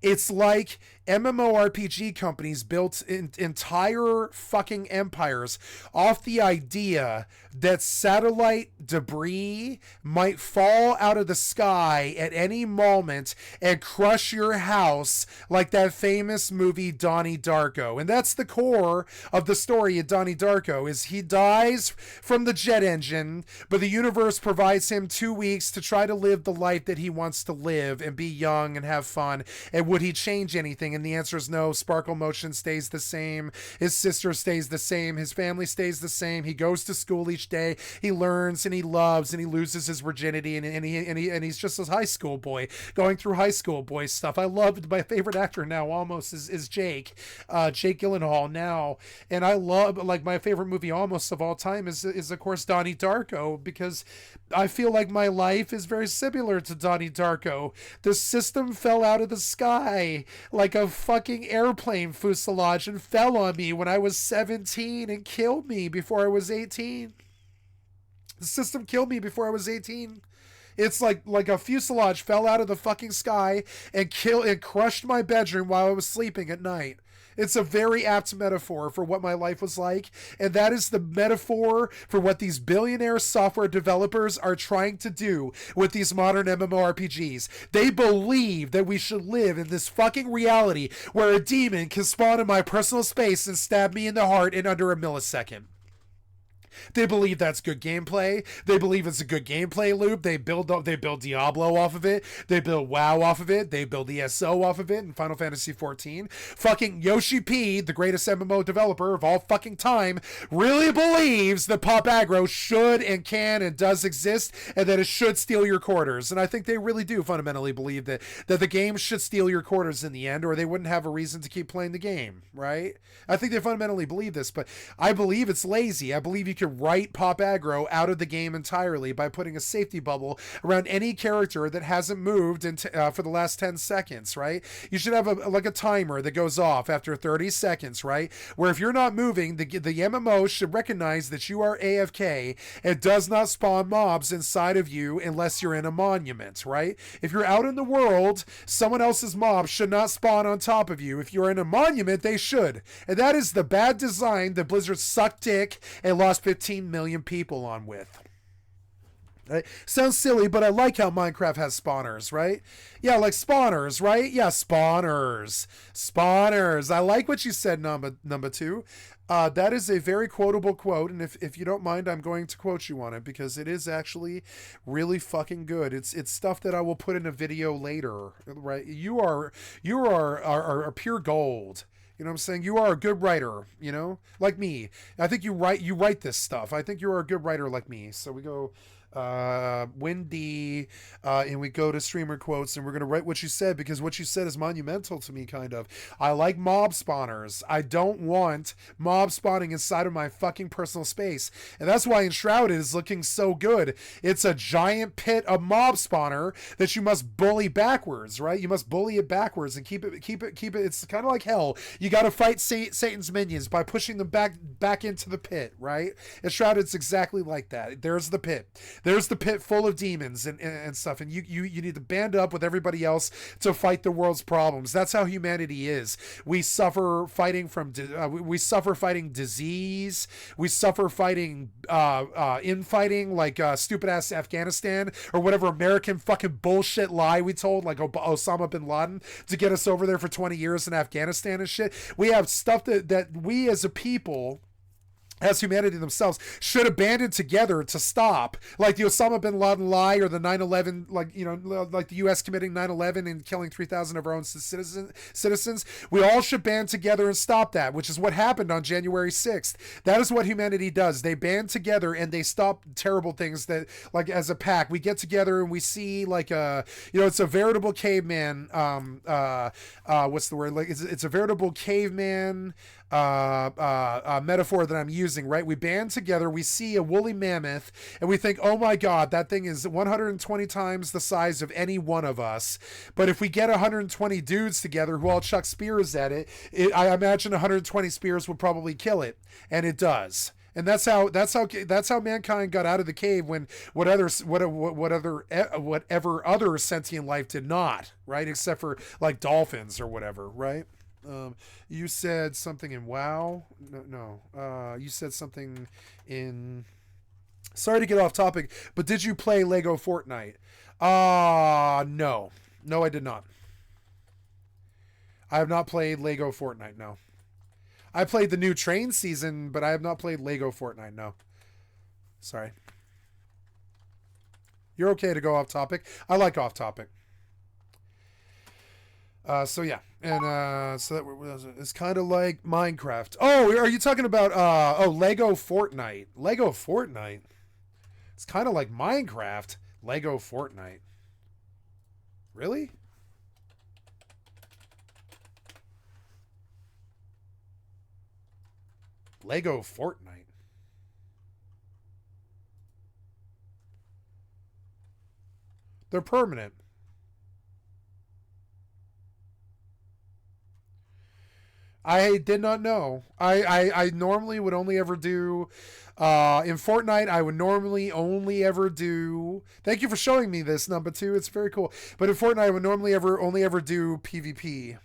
S1: It's like MMORPG companies built entire fucking empires off the idea that satellite debris might fall out of the sky at any moment and crush your house, like that famous movie Donnie Darko. And that's the core of the story of Donnie Darko, is he dies from the jet engine, but the universe provides him 2 weeks to try to live the life that he wants to live and be young and have fun. And would he change anything? And the answer is no. Sparkle Motion stays the same. His sister stays the same. His family stays the same. He goes to school each day. He learns and he loves and he loses his virginity and he's just a high school boy going through high school boy stuff. I loved my favorite actor now almost is Jake Gyllenhaal now, and I love, like, my favorite movie almost of all time is of course Donnie Darko, because I feel like my life is very similar to Donnie Darko. The system fell out of the sky like a fucking airplane fuselage and fell on me when I was 17 and killed me before I was 18. The system killed me before I was 18. It's like a fuselage fell out of the fucking sky and crushed my bedroom while I was sleeping at night. It's a very apt metaphor for what my life was like, and that is the metaphor for what these billionaire software developers are trying to do with these modern MMORPGs. They believe that we should live in this fucking reality where a demon can spawn in my personal space and stab me in the heart in under a millisecond. They believe that's good gameplay. They believe it's a good gameplay loop. They build Diablo off of it. They build WoW off of it. They build ESO off of it in Final Fantasy XIV. Fucking Yoshi P, the greatest MMO developer of all fucking time, really believes that pop aggro should and can and does exist, and that it should steal your quarters. And I think they really do fundamentally believe that the game should steal your quarters in the end, or they wouldn't have a reason to keep playing the game, right? I think they fundamentally believe this, but I believe it's lazy. I believe you can write pop aggro out of the game entirely by putting a safety bubble around any character that hasn't moved for the last 10 seconds, right? You should have a timer that goes off after 30 seconds, right? Where if you're not moving, the MMO should recognize that you are AFK and does not spawn mobs inside of you unless you're in a monument, right? If you're out in the world, someone else's mob should not spawn on top of you. If you're in a monument, they should. And that is the bad design that Blizzard sucked dick and lost 15 million people on with. Right? Sounds silly, but I like how Minecraft has spawners, right? Yeah, like spawners, right? Yeah, spawners. I like what you said, number two. That is a very quotable quote, and if you don't mind, I'm going to quote you on it, because it is actually really fucking good. It's stuff that I will put in a video later, right? You are pure gold. You know what I'm saying? You are a good writer, you know, like me. I think you write this stuff. I think you are a good writer like me. So we go Wendy, and we go to streamer quotes, and we're going to write what you said, because what you said is monumental to me, kind of. I like mob spawners. I don't want mob spawning inside of my fucking personal space. And that's why Enshrouded is looking so good. It's a giant pit of mob spawner that you must bully backwards, right? You must bully it backwards and keep it. It's kind of like hell. You got to fight Satan's minions by pushing them back into the pit, right? Enshrouded's exactly like that. There's the pit. There's the pit full of demons and stuff, and you need to band up with everybody else to fight the world's problems. That's how humanity is. We suffer fighting we suffer fighting disease. We suffer fighting infighting, like stupid ass Afghanistan or whatever American fucking bullshit lie we told, like Osama bin Laden, to get us over there for 20 years in Afghanistan and shit. We have stuff that we as a people, as humanity themselves, should have banded together to stop, like the Osama bin Laden lie, or the 9/11, like, you know, like the U.S. committing 9/11 and killing 3,000 of our own citizens. We all should band together and stop that, which is what happened on January 6th. That is what humanity does. They band together and they stop terrible things that, like, as a pack, we get together and we see, like, it's a veritable caveman. What's the word? Like, it's a veritable caveman metaphor that I'm using, right? We band together, we see a woolly mammoth, and we think, oh my god, that thing is 120 times the size of any one of us. But if we get 120 dudes together who all chuck spears at it, I imagine 120 spears would probably kill it, and it does. And that's how mankind got out of the cave when whatever other sentient life did not, right? Except for like dolphins or whatever, right? You said something in WoW. No. You said something in. Sorry to get off topic, but did you play Lego Fortnite? No, I did not. I have not played Lego Fortnite. No, I played the new train season, but I have not played Lego Fortnite. No, sorry. You're okay to go off topic. I like off topic. So yeah, and so that it's kind of like Minecraft. Oh, are you talking about Lego Fortnite? Lego Fortnite. It's kind of like Minecraft. Lego Fortnite. Really? Lego Fortnite. They're permanent. I did not know. I normally would only ever do in Fortnite. I would normally only ever do. Thank you for showing me this, number 2. It's very cool. But in Fortnite, I would normally only ever do PvP.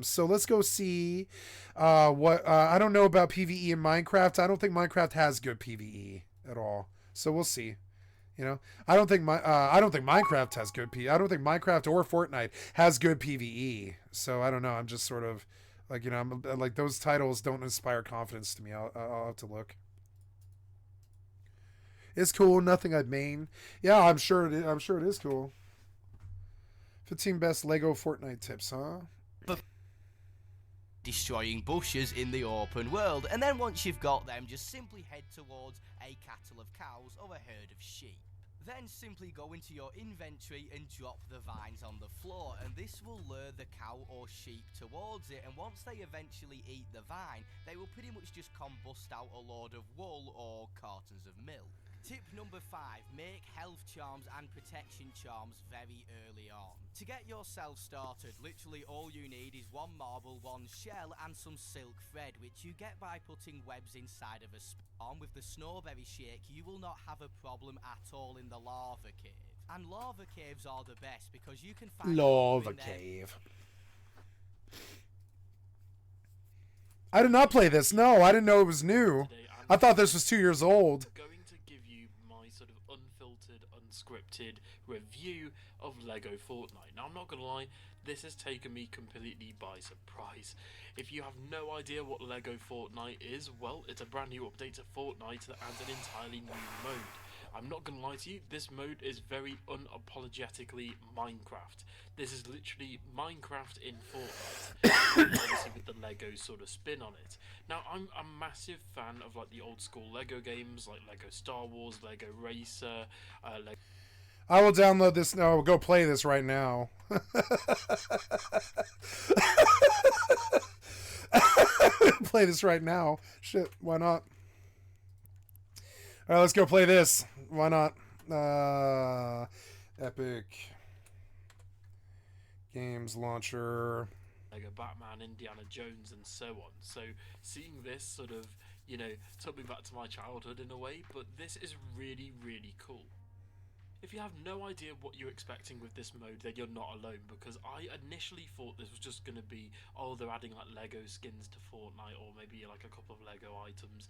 S1: So let's go see what I don't know about PvE in Minecraft. I don't think Minecraft has good PvE at all. So we'll see. You know, I don't think Minecraft has good PvE. I don't think Minecraft or Fortnite has good PvE. So I don't know. I'm just sort of. Like, you know, I'm like, those titles don't inspire confidence to me. I'll have to look. It's cool. Nothing I'd main. Yeah, I'm sure it is cool. 15 best Lego Fortnite tips, huh?
S5: Destroying bushes in the open world, and then once you've got them, just simply head towards a cattle of cows or a herd of sheep. Then simply go into your inventory and drop the vines on the floor, and this will lure the cow or sheep towards it, and once they eventually eat the vine, they will pretty much just combust out a load of wool or cartons of milk. Tip number 5, make health charms and protection charms very early on. To get yourself started, literally all you need is 1 marble, 1 shell and some silk thread, which you get by putting webs inside of a spawn. With the snowberry shake, you will not have a problem at all in the lava cave. And lava caves are the best because you can find
S1: lava cave. I did not play this. No, I didn't know it was new. I thought this was 2 years old.
S6: Going to give you my sort of unfiltered, unscripted review of Lego Fortnite. Now, I'm not going to lie, this has taken me completely by surprise. If you have no idea what Lego Fortnite is, well, it's a brand new update to Fortnite that adds an entirely new mode. I'm not going to lie to you, this mode is very unapologetically Minecraft. This is literally Minecraft in Fortnite, obviously with the Lego sort of spin on it. Now, I'm a massive fan of like the old school Lego games, like Lego Star Wars, Lego Racer, Lego...
S1: I will download this now. I will go play this right now. Play this right now. Shit, why not? All right, let's go play this. Why not? Epic Games Launcher.
S6: Lego Batman, Indiana Jones, and so on. So seeing this sort of, you know, took me back to my childhood in a way, but this is really, really cool. If you have no idea what you're expecting with this mode, then you're not alone, because I initially thought this was just going to be, oh, they're adding like Lego skins to Fortnite, or maybe like a couple of Lego items.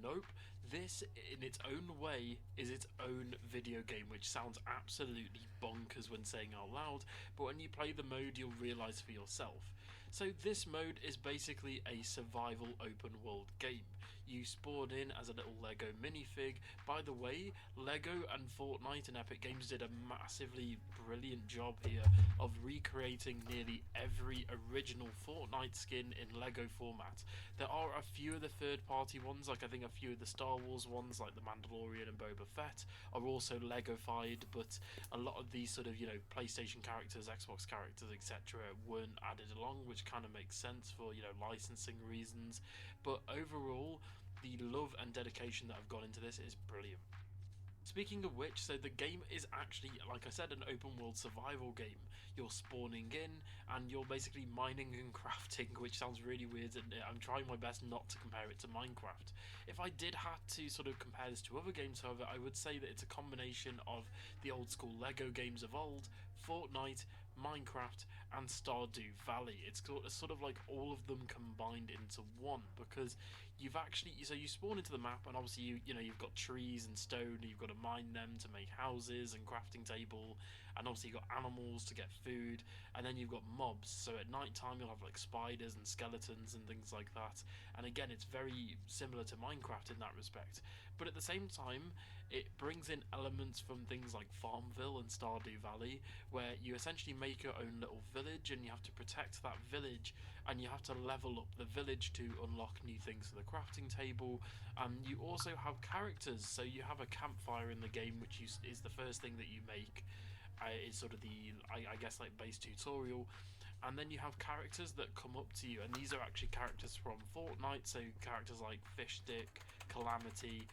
S6: Nope. This, in its own way, is its own video game, which sounds absolutely bonkers when saying out loud, but when you play the mode, you'll realise for yourself. So this mode is basically a survival open world game. You spawn in as a little Lego minifig. By the way, Lego and Fortnite and Epic Games did a massively brilliant job here of recreating nearly every original Fortnite skin in Lego format. There are a few of the third-party ones, like I think a few of the Star Wars ones, like the Mandalorian and Boba Fett, are also Lego-fied, but a lot of these sort of, PlayStation characters, Xbox characters, etc. weren't added along, which kind of makes sense for, licensing reasons. But overall, the love and dedication that have gone into this is brilliant. Speaking of which, so the game is actually, like I said, an open world survival game. You're spawning in and you're basically mining and crafting, which sounds really weird, and I'm trying my best not to compare it to Minecraft. If I did have to sort of compare this to other games, however, I would say that it's a combination of the old school Lego games of old, Fortnite, Minecraft, and Stardew Valley. It's sort of like all of them combined into one, because you've actually, so you spawn into the map, and obviously you've got trees and stone, and you've got to mine them to make houses and crafting table, and obviously you've got animals to get food, and then you've got mobs. So at night time you'll have like spiders and skeletons and things like that, and again it's very similar to Minecraft in that respect, but at the same time it brings in elements from things like Farmville and Stardew Valley, where you essentially make your own little village and you have to protect that village, and you have to level up the village to unlock new things for the crafting table. You also have characters, so you have a campfire in the game, which is the first thing that you make. It's sort of the, I guess, like base tutorial. And then you have characters that come up to you, and these are actually characters from Fortnite, so characters like Fishstick, Calamity,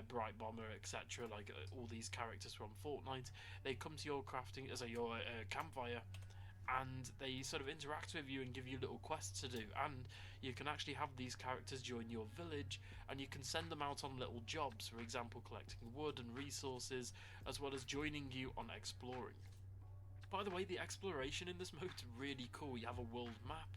S6: Bright Bomber, etc. Like all these characters from Fortnite, they come to your crafting, your campfire, and they sort of interact with you and give you little quests to do. And you can actually have these characters join your village, and you can send them out on little jobs, for example collecting wood and resources, as well as joining you on exploring. By the way, the exploration in this mode is really cool. You have a world map,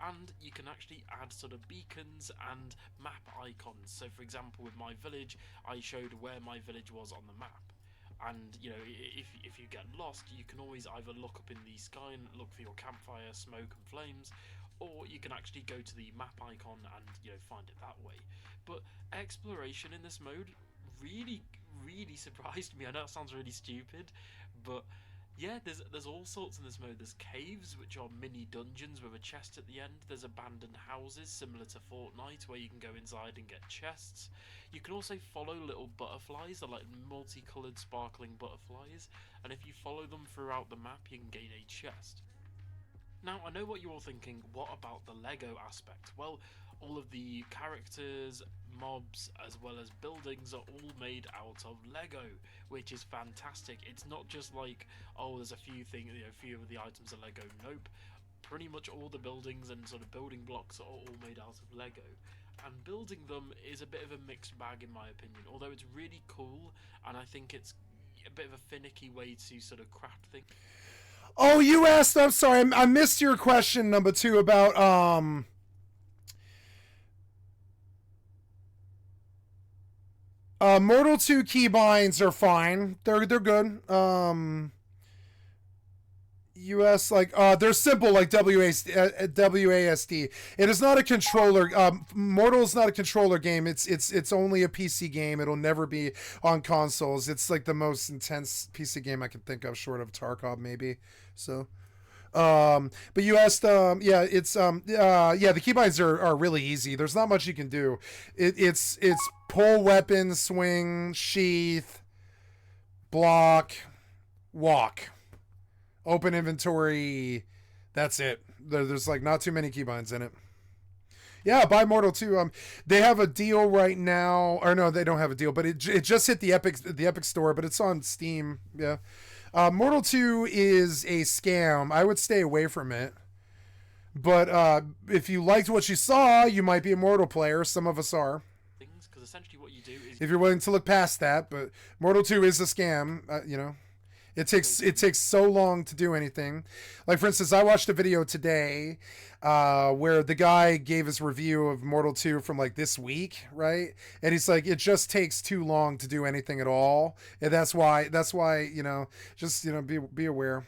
S6: and you can actually add sort of beacons and map icons. So for example, with my village, I showed where my village was on the map. And if you get lost, you can always either look up in the sky and look for your campfire, smoke and flames, or you can actually go to the map icon and find it that way. But exploration in this mode really surprised me. I know it sounds really stupid, but yeah, there's all sorts in this mode. There's caves, which are mini dungeons with a chest at the end. There's abandoned houses, similar to Fortnite, where you can go inside and get chests. You can also follow little butterflies. They're like multicoloured sparkling butterflies, and if you follow them throughout the map, you can gain a chest. Now, I know what you're all thinking, what about the Lego aspect? Well, all of the characters, mobs, as well as buildings are all made out of Lego, which is fantastic. It's not just like, oh, there's a few things, a few of the items are Lego. Nope. Pretty much all the buildings and sort of building blocks are all made out of Lego. And building them is a bit of a mixed bag in my opinion, although it's really cool, and I think it's a bit of a finicky way to sort of craft things.
S1: Oh, you asked, I'm sorry, I missed your question number 2 about, Mortal 2 keybinds are fine. They're good. US they're simple like WASD. It is not a controller. Mortal is not a controller game. It's only a PC game. It'll never be on consoles. It's like the most intense PC game I can think of, short of Tarkov maybe. So, but you asked, yeah, it's yeah, the keybinds are really easy. There's not much you can do. It's pull weapon, swing, sheath, block, walk. Open inventory, that's it. There's like not too many keybinds in it. Yeah, buy Mortal 2. They have a deal right now, or no, they don't have a deal, but it just hit the Epic store, but it's on Steam. Yeah, Mortal 2 is a scam. I would stay away from it. But if you liked what you saw, you might be a Mortal player. Some of us are.
S6: Because essentially what you do is,
S1: if you're willing to look past that, but Mortal 2 is a scam. It takes so long to do anything. Like, for instance, I watched a video today where the guy gave his review of Mortal 2 from like this week, right? And he's like, it just takes too long to do anything at all, and that's why you know, just, you know, be aware.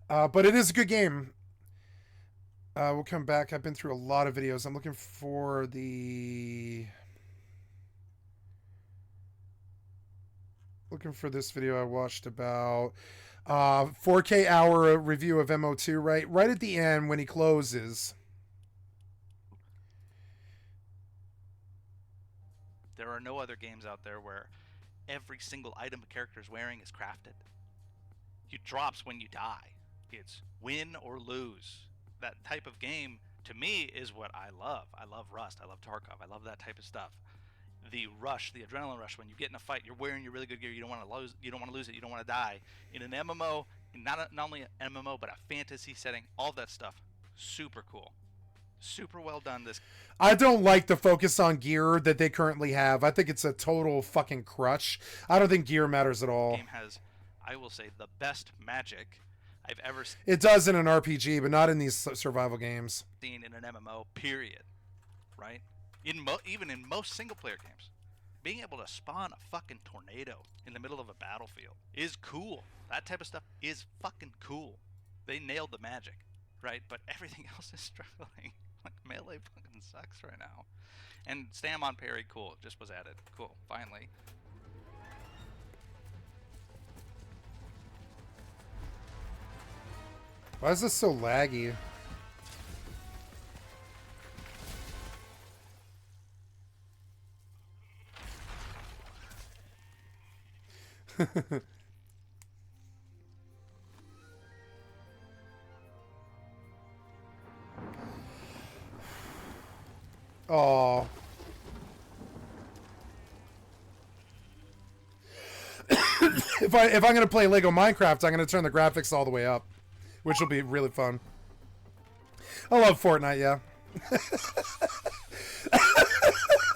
S1: But it is a good game. We'll come back. I've been through a lot of videos. I'm looking for this video I watched about 4K hour review of MO2, right at the end when he closes.
S7: There are no other games out there where every single item a character is wearing is crafted. It drops when you die. It's win or lose. That type of game, to me, is what I love. I love Rust. I love Tarkov. I love that type of stuff. The rush, the adrenaline rush, when you get in a fight, you're wearing your really good gear. You don't want to lose. You don't want to lose it. You don't want to die. In an MMO, not only an MMO, but a fantasy setting, all that stuff, super cool, super well done. This.
S1: I don't like the focus on gear that they currently have. I think it's a total fucking crutch. I don't think gear matters at all.
S7: The game has, I will say, the best magic I've ever seen.
S1: It does in an RPG, but not in these survival games.
S7: Seen in an MMO, period. Right? Even in most single-player games, being able to spawn a fucking tornado in the middle of a battlefield is cool. That type of stuff is fucking cool. They nailed the magic, right? But everything else is struggling. Like, melee fucking sucks right now. And Stam on parry, cool. Just was added. Cool. Finally.
S1: Why is this so laggy? Oh. if I'm gonna play Lego Minecraft, I'm gonna turn the graphics all the way up, which will be really fun. I love Fortnite, yeah.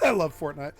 S1: I love Fortnite.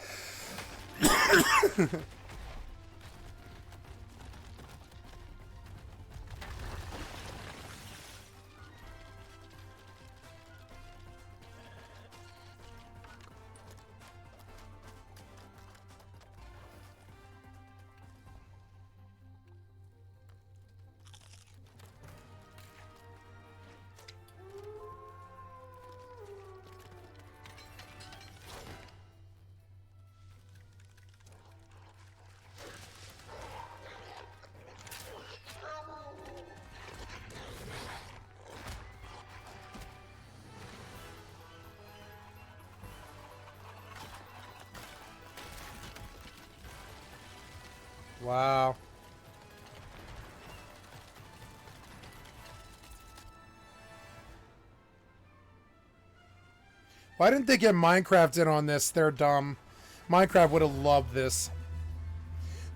S1: Wow. Why didn't they get Minecraft in on this? They're dumb. Minecraft would have loved this.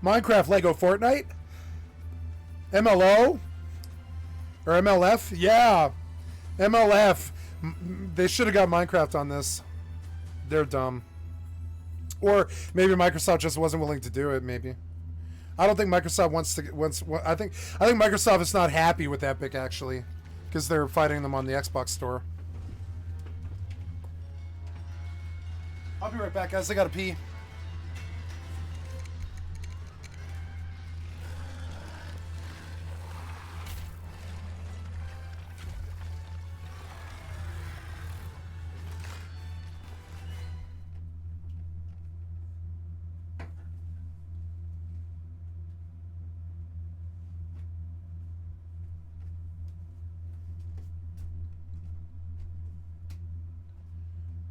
S1: Minecraft, Lego Fortnite? MLO? Or MLF? Yeah. MLF. They should have got Minecraft on this. They're dumb. Or maybe Microsoft just wasn't willing to do it, maybe. I don't think Microsoft I think Microsoft is not happy with Epic, actually, because they're fighting them on the Xbox store. I'll be right back, guys. I gotta pee.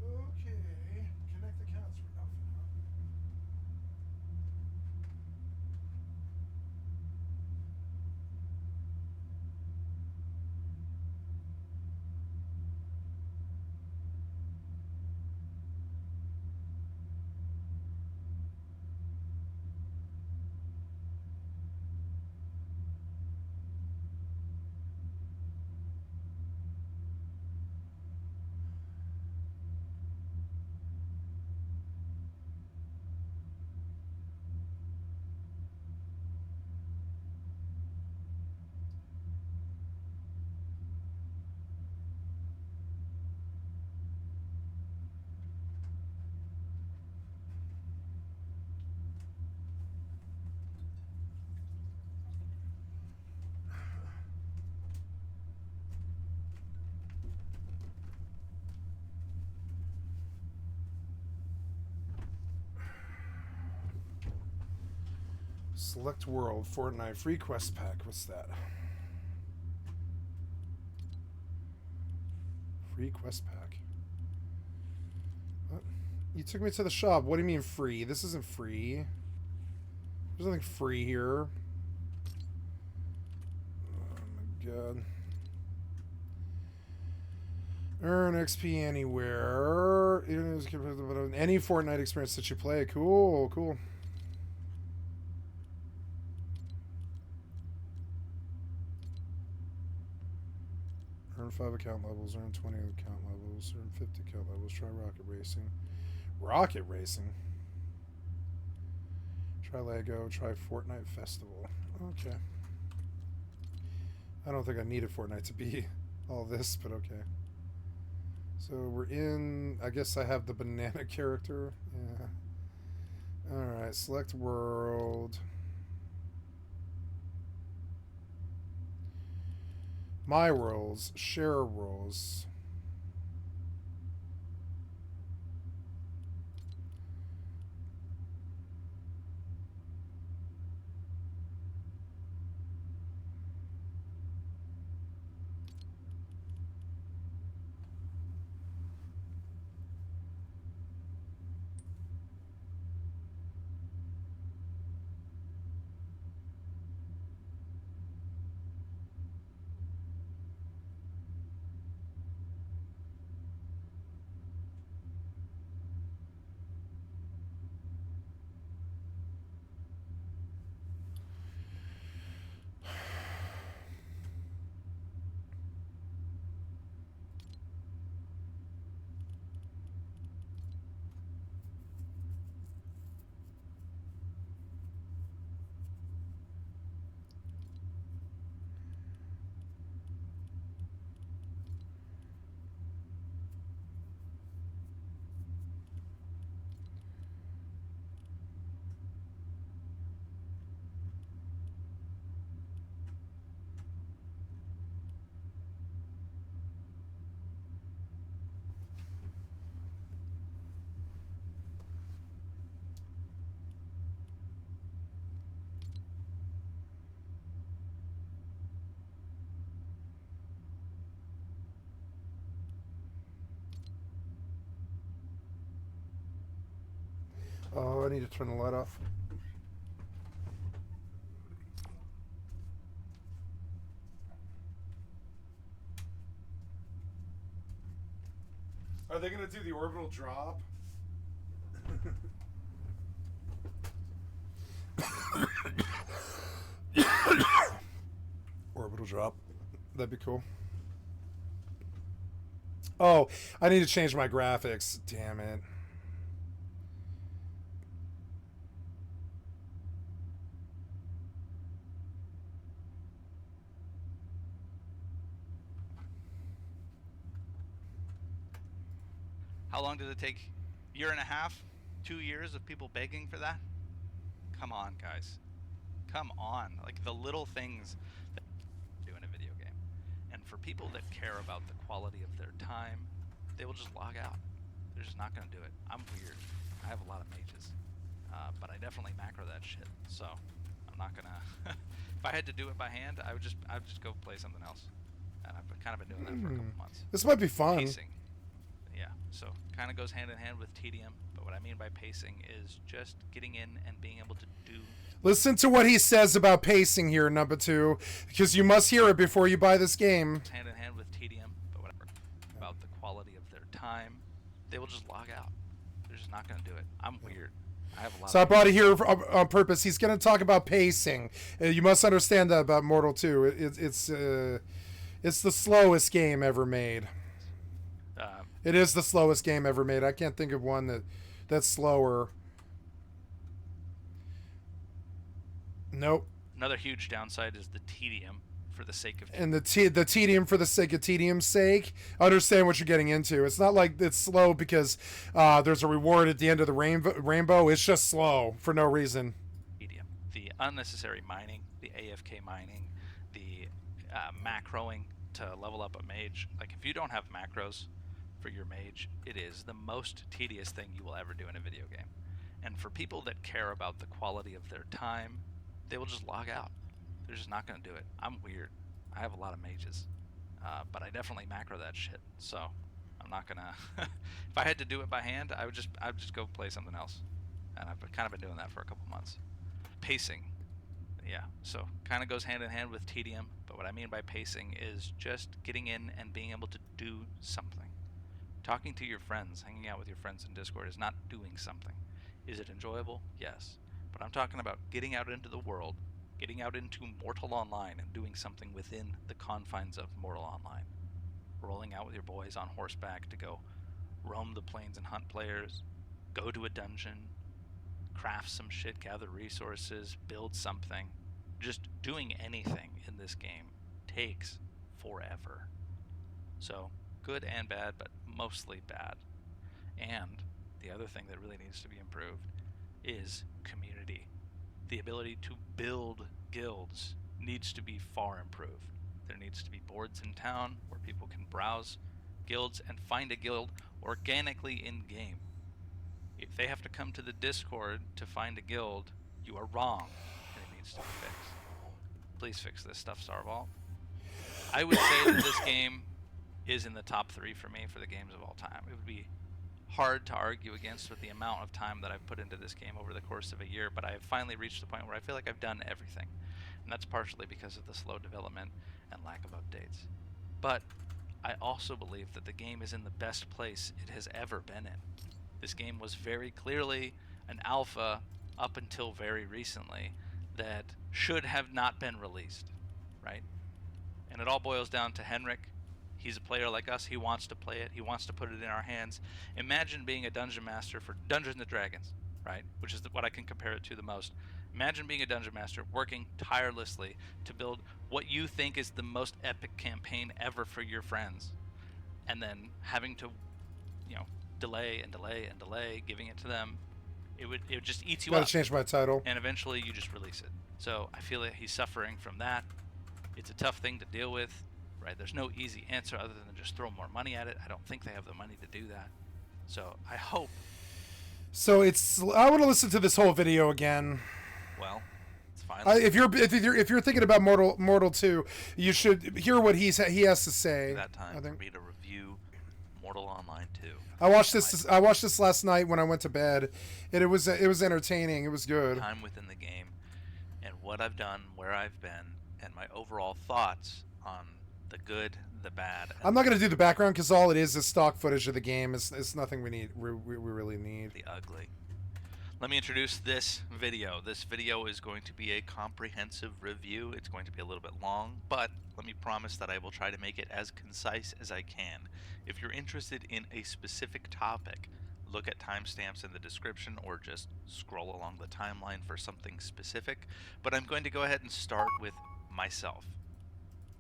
S1: Okay, connect accounts for nothing, huh? Select world, Fortnite, free quest pack. What's that? Free quest pack. What? You took me to the shop. What do you mean free? This isn't free. There's nothing free here. Oh my god. Earn XP anywhere. Any Fortnite experience that you play. Cool, cool. Earn 5 account levels, earn 20 account levels, earn 50 account levels, try rocket racing. Rocket racing? Try Lego, try Fortnite Festival. Okay. I don't think I needed Fortnite to be all this, but okay. So we're in, I guess I have the banana character. Yeah. Alright, select world. My worlds, share worlds. Oh, I need to turn the light off. Are they going to do the orbital drop? Orbital drop. That'd be cool. Oh, I need to change my graphics. Damn it.
S7: How long did it take? Year and a half? 2 years of people begging for that? Come on, guys. Come on. Like, the little things that you do in a video game. And for people that care about the quality of their time, they will just log out. They're just not going to do it. I'm weird. I have a lot of mages. But I definitely macro that shit. So, I'm not going to... If I had to do it by hand, I would just go play something else. And I've kind of been doing that for a couple months.
S1: This might be fun.
S7: Pacing. Yeah, so kind of goes hand in hand with tedium, but what I mean by pacing is just getting in and being able to do.
S1: Listen to what he says about pacing here, number 2, because you must hear it before you buy this game.
S7: Hand in hand with tedium, but whatever. About the quality of their time, they will just log out. They're just not going to do it. I'm weird. I have a lot.
S1: So I brought it here on purpose. He's going to talk about pacing. You must understand that about Mortal 2. It's the slowest game ever made. It is the slowest game ever made. I can't think of one that's slower. Nope.
S7: Another huge downside is the tedium for the sake of.
S1: And the tedium for the sake of tedium's sake. I understand what you're getting into. It's not like it's slow because there's a reward at the end of the rainbow. It's just slow for no reason.
S7: Tedium. The unnecessary mining, the AFK mining, the macroing to level up a mage. Like, if you don't have macros for your mage, it is the most tedious thing you will ever do in a video game. And for people that care about the quality of their time, they will just log out. They're just not going to do it. I'm weird. I have a lot of mages, but I definitely macro that shit. So I'm not gonna. If I had to do it by hand, I would just go play something else, and I've kind of been doing that for a couple months. Pacing, yeah. So kind of goes hand in hand with tedium. But what I mean by pacing is just getting in and being able to do something. Talking to your friends, hanging out with your friends in Discord is not doing something. Is it enjoyable? Yes. But I'm talking about getting out into the world, getting out into Mortal Online and doing something within the confines of Mortal Online. Rolling out with your boys on horseback to go roam the plains and hunt players, go to a dungeon, craft some shit, gather resources, build something. Just doing anything in this game takes forever. So, good and bad, but mostly bad. And the other thing that really needs to be improved is community. The ability to build guilds needs to be far improved. There needs to be boards in town where people can browse guilds and find a guild organically in game. If they have to come to the Discord to find a guild, you are wrong, and it needs to be fixed. Please fix this stuff, Starvault. I would say that this game is in the top 3 for me for the games of all time. It would be hard to argue against with the amount of time that I've put into this game over the course of a year, but I have finally reached the point where I feel like I've done everything. And that's partially because of the slow development and lack of updates. But I also believe that the game is in the best place it has ever been in. This game was very clearly an alpha up until very recently that should have not been released, right? And it all boils down to Henrik. He's a player like us. He wants to play it. He wants to put it in our hands. Imagine being a dungeon master for Dungeons & Dragons, right? Which is what I can compare it to the most. Imagine being a dungeon master, working tirelessly to build what you think is the most epic campaign ever for your friends, and then having to, delay and delay and delay giving it to them. It would just eat you up.
S1: Gotta change my title.
S7: And eventually you just release it. So I feel like he's suffering from that. It's a tough thing to deal with, right? There's no easy answer other than just throw more money at it. I don't think they have the money to do that. So I hope.
S1: So I want to listen to this whole video again.
S7: Well, it's fine.
S1: If you're thinking about Mortal 2, you should hear what he has to say.
S7: That time for me to review Mortal Online 2.
S1: I watched this last night when I went to bed, and it was entertaining. It was good.
S7: Time within the game, and what I've done, where I've been, and my overall thoughts on the good, the bad.
S1: I'm not going to do the background because all it is stock footage of the game. It's nothing we really need.
S7: The ugly. Let me introduce this video. This video is going to be a comprehensive review. It's going to be a little bit long, but let me promise that I will try to make it as concise as I can. If you're interested in a specific topic, look at timestamps in the description or just scroll along the timeline for something specific. But I'm going to go ahead and start with myself.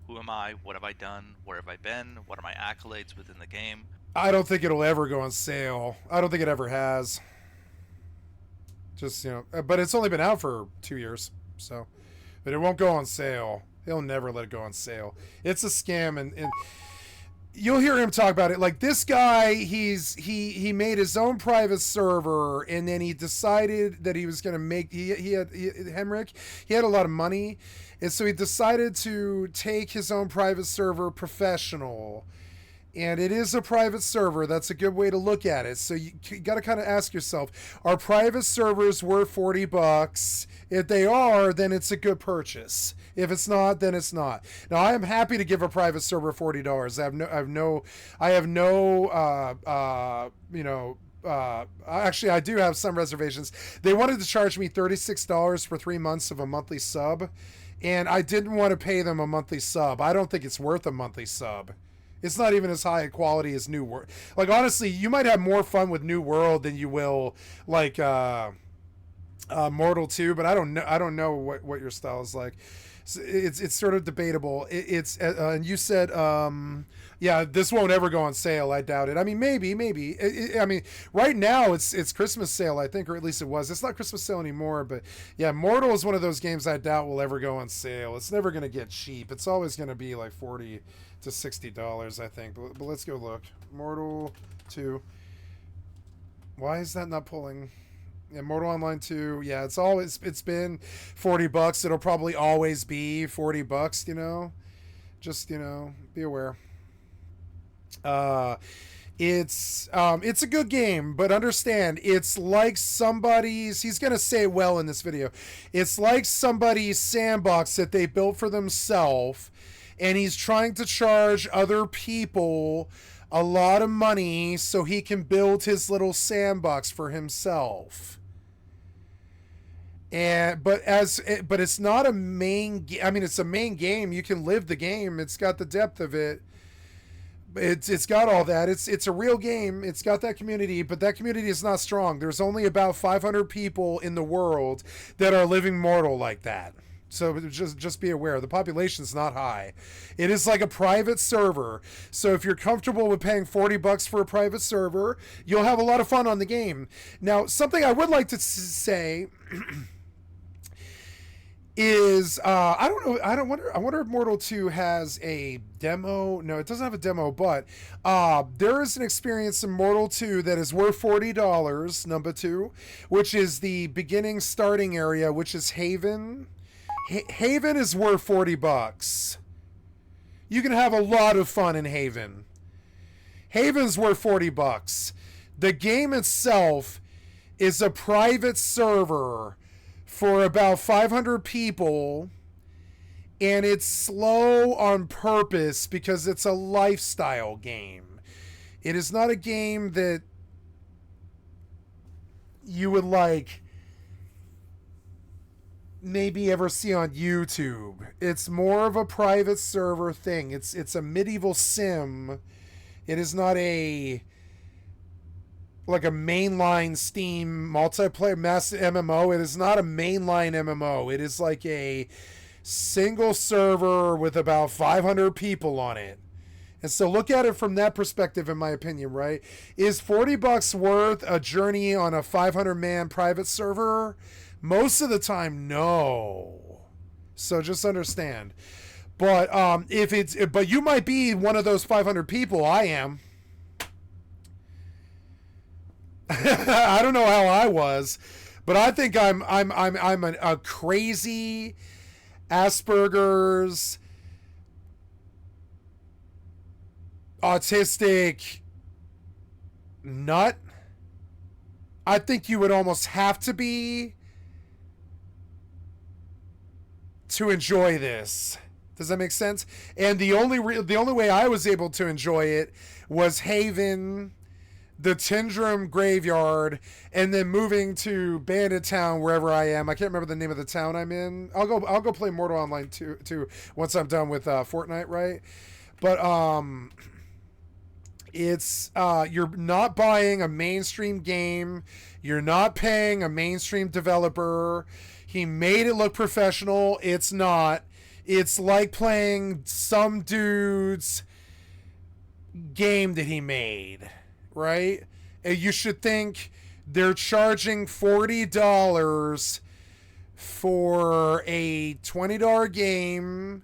S7: Who am I? What have I done? Where have I been? What are my accolades within the game?
S1: I don't think it'll ever go on sale. I don't think it ever has. Just, but it's only been out for 2 years, so. But it won't go on sale. He'll never let it go on sale. It's a scam, and you'll hear him talk about it. Like, this guy, he made his own private server, and then he decided that he was going to make, Henrik, he had a lot of money, and so he decided to take his own private server professional. And it is a private server. That's a good way to look at it. So you got to kind of ask yourself, are private servers worth $40? If they are, then it's a good purchase. If it's not, then it's not. Now, I am happy to give a private server $40. Actually, I do have some reservations. They wanted to charge me $36 for 3 months of a monthly sub, and I didn't want to pay them a monthly sub. I don't think it's worth a monthly sub. It's not even as high a quality as New World. Like, honestly, you might have more fun with New World than you will like Mortal 2, but I don't know what your style is like. So it's sort of debatable. And you said this won't ever go on sale. I doubt it. I mean, maybe. I mean, right now it's Christmas sale, I think, or at least it was. It's not Christmas sale anymore, but yeah, Mortal is one of those games I doubt will ever go on sale. It's never going to get cheap. It's always going to be like $40 to $60, I think. But let's go look. Mortal 2. Why is that not pulling? Yeah, Mortal Online 2. Yeah, it's been $40. It'll probably always be $40, you know. Just, you know, be aware. It's a good game, but understand it's like somebody's, he's gonna say it well in this video, it's like somebody's sandbox that they built for themselves, and he's trying to charge other people a lot of money so he can build his little sandbox for himself. But it's not a main. I mean, it's a main game. You can live the game. It's got the depth of it. It's got all that. It's a real game. It's got that community, but that community is not strong. There's only about 500 people in the world that are living mortal like that. So just be aware. The population's not high. It is like a private server. So if you're comfortable with paying $40 for a private server, you'll have a lot of fun on the game. Now, something I would like to say is I don't know. I wonder if Mortal 2 has a demo. No, it doesn't have a demo, but there is an experience in Mortal 2 that is worth $40, number 2, which is the beginning starting area, which is Haven. Haven is worth $40. You can have a lot of fun in Haven. Haven's worth $40. The game itself is a private server for about 500 people, and it's slow on purpose because it's a lifestyle game. It is not a game that you would like maybe ever see on YouTube. It's more of a private server thing. It's a medieval sim. It is not like a mainline Steam multiplayer mass MMO. It is not a mainline MMO. It is like a single server with about 500 people on it. And so look at it from that perspective, in my opinion, right? Is $40 worth a journey on a 500-man private server? Most of the time, no. So just understand. But but you might be one of those 500 people. I am. I don't know how I was, but I think I'm a crazy Asperger's autistic nut. I think you would almost have to be to enjoy this. Does that make sense? And the only way I was able to enjoy it was Haven, the Tindrum Graveyard, and then moving to Bandit Town, wherever I am. I can't remember the name of the town I'm in. I'll go play Mortal Online 2 once I'm done with Fortnite, right? But it's you're not buying a mainstream game. You're not paying a mainstream developer. He made it look professional. It's not. It's like playing some dude's game that he made, right? And you should think they're charging $40 for a $20 game,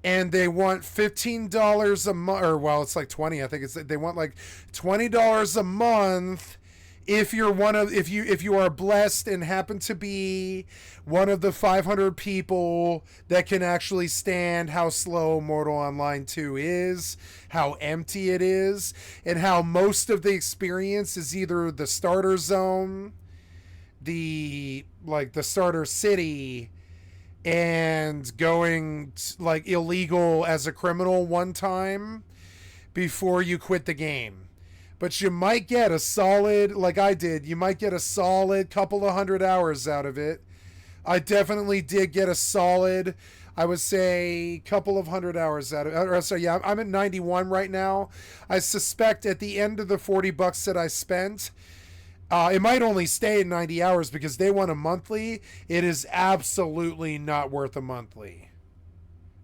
S1: and they want $15 a month, or well, it's like 20. I think they want like $20 a month if you're if you are blessed and happen to be one of the 500 people that can actually stand how slow Mortal Online 2 is, how empty it is, and how most of the experience is either the starter zone, the starter city, and going like illegal as a criminal one time before you quit the game. But you might get a solid, like I did, you might get a solid couple of 100 hours out of it. I definitely did get a solid, I would say, couple of 100 hours out of it. So yeah, I'm at 91 right now. I suspect at the end of the $40 that I spent, it might only stay at 90 hours because they want a monthly. It is absolutely not worth a monthly.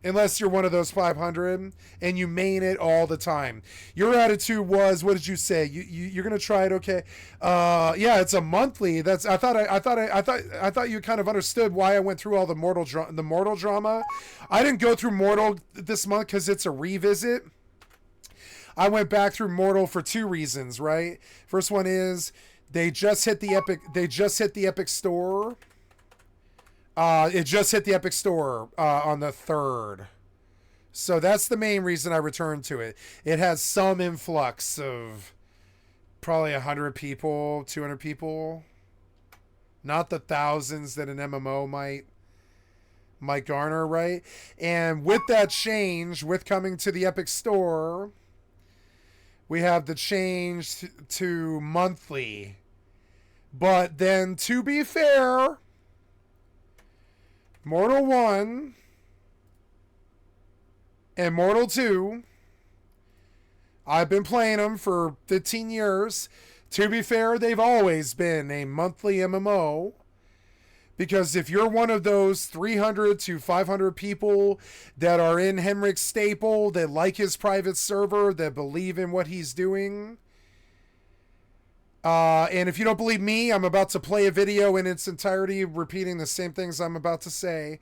S1: Unless you're one of those 500 and you main it all the time. Your attitude was, what did you say? You're gonna try it, okay? Yeah, it's a monthly. That's I thought you kind of understood why I went through all the Mortal drama. I didn't go through Mortal this month because it's a revisit. I went back through Mortal for two reasons, right? First one is They just hit the Epic. They just hit the Epic Store. It just hit the Epic Store on the 3rd. So that's the main reason I returned to it. It has some influx of probably 100 people, 200 people. Not the thousands that an MMO might garner, right? And with that change, with coming to the Epic Store, we have the change to monthly. But then, to be fair, Mortal 1 and Mortal 2, I've been playing them for 15 years. To be fair, they've always been a monthly MMO. Because if you're one of those 300 to 500 people that are in Henrik Staple, that like his private server, that believe in what he's doing, and if you don't believe me, I'm about to play a video in its entirety repeating the same things I'm about to say.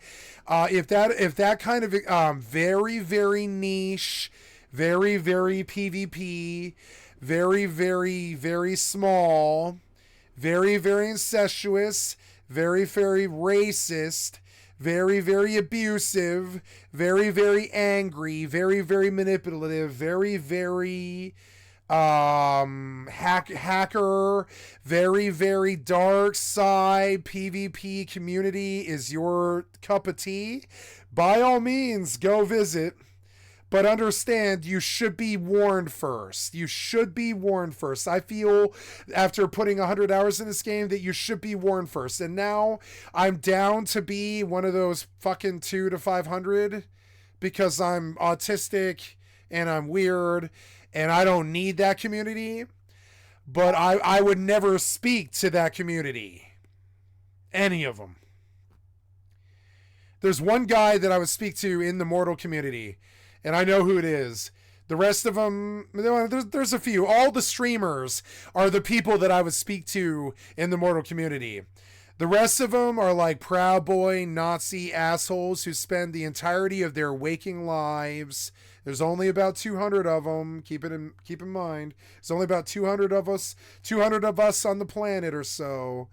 S1: If that kind of very, very niche, very, very PvP, very, very, very small, very, very incestuous, very, very racist, very, very abusive, very, very angry, very, very manipulative, very, very hacker, very, very dark side PvP community is your cup of tea, by all means, go visit. But understand, you should be warned first. You should be warned first. I feel, after putting 100 hours in this game, that you should be warned first. And now, I'm down to be one of those fucking 2 to 500, because I'm autistic, and I'm weird, and I don't need that community. But I would never speak to that community. Any of them. There's one guy that I would speak to in the Mortal community, and I know who it is. The rest of them, there's a few. All the streamers are the people that I would speak to in the Mortal community. The rest of them are like Proud Boy, Nazi assholes who spend the entirety of their waking lives. There's only about 200 of them. Keep in mind. There's only about 200 of us on the planet or so.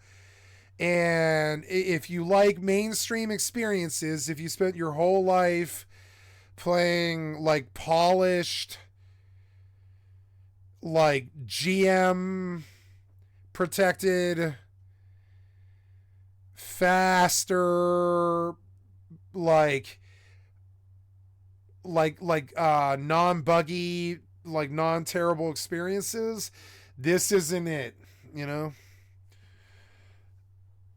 S1: And if you like mainstream experiences, if you spent your whole life playing like polished, like GM protected, faster, like non-buggy, like non-terrible experiences, this isn't it, you know?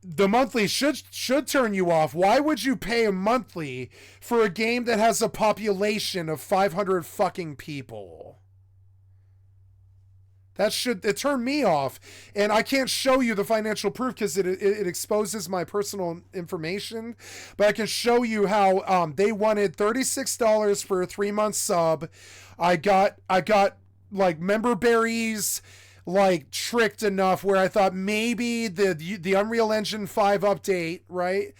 S1: The monthly should turn you off. Why would you pay a monthly for a game that has a population of 500 fucking people? It turned me off. And I can't show you the financial proof because it exposes my personal information. But I can show you how they wanted $36 for a 3-month sub. I got like member berries, like tricked enough where I thought maybe the Unreal Engine 5 update, right,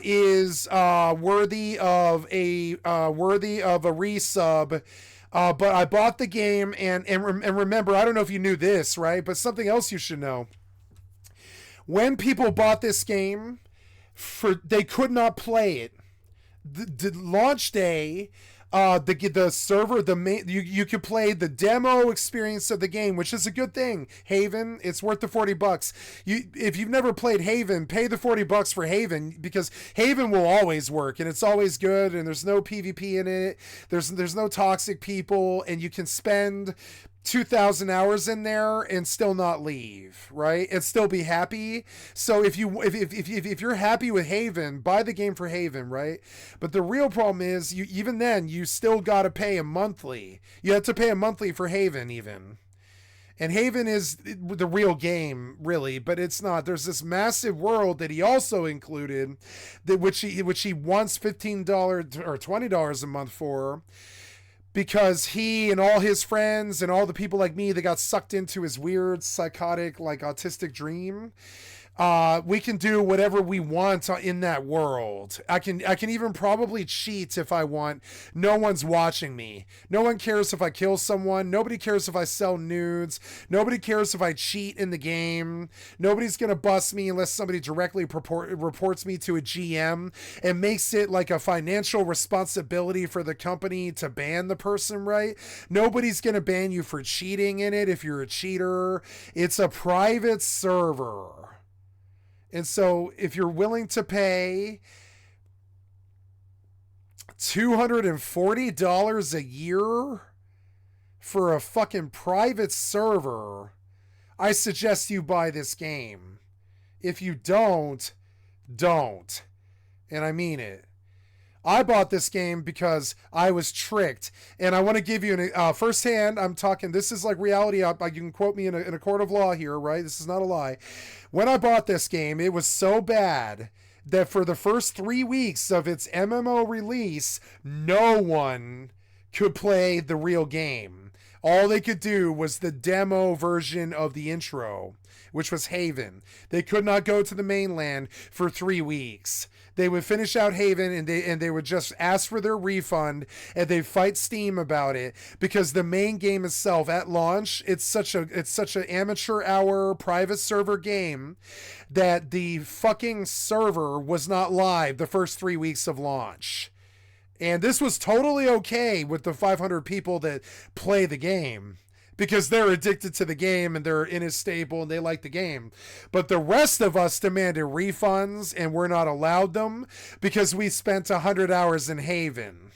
S1: is worthy of a resub. But I bought the game and remember, I don't know if you knew this, right, but something else you should know. When people bought this game, they could not play it. The launch day, the server, you could play the demo experience of the game, which is a good thing. Haven, it's worth the $40. If you've never played Haven, pay the $40 for Haven, because Haven will always work and it's always good, and there's no PvP in it. There's no toxic people, and you can spend 2,000 hours in there and still not leave, right? And still be happy. So if you're happy with Haven, buy the game for Haven, right? But the real problem is, even then you still got to pay a monthly. You have to pay a monthly for Haven even. And Haven is the real game, really, but it's not. There's this massive world that he also included, which he wants $15 or $20 a month for, because he and all his friends and all the people like me that got sucked into his weird, psychotic, like autistic dream, We can do whatever we want in that world. I can even probably cheat if I want. No one's watching me. No one cares if I kill someone. Nobody cares if I sell nudes. Nobody cares if I cheat in the game. Nobody's gonna bust me unless somebody directly reports me to a GM and makes it like a financial responsibility for the company to ban the person, right? Nobody's gonna ban you for cheating in it if you're a cheater. It's a private server. And so if you're willing to pay $240 a year for a fucking private server, I suggest you buy this game. If you don't. And I mean it. I bought this game because I was tricked. And I want to give you an firsthand, I'm talking, this is like reality. You can quote me in a court of law here, right? This is not a lie. When I bought this game, it was so bad that for the first 3 weeks of its MMO release, no one could play the real game. All they could do was the demo version of the intro, which was Haven. They could not go to the mainland for 3 weeks. They would finish out Haven and they would just ask for their refund, and they'd fight Steam about it because the main game itself at launch, it's such an amateur hour private server game that the fucking server was not live the first 3 weeks of launch. And this was totally okay with the 500 people that play the game, because they're addicted to the game and they're in his stable and they like the game. But the rest of us demanded refunds, and we're not allowed them because we spent 100 hours in Haven.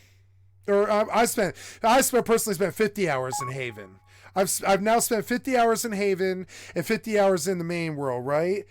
S1: Or I personally spent 50 hours in Haven. I've now spent 50 hours in Haven and 50 hours in the main world, right?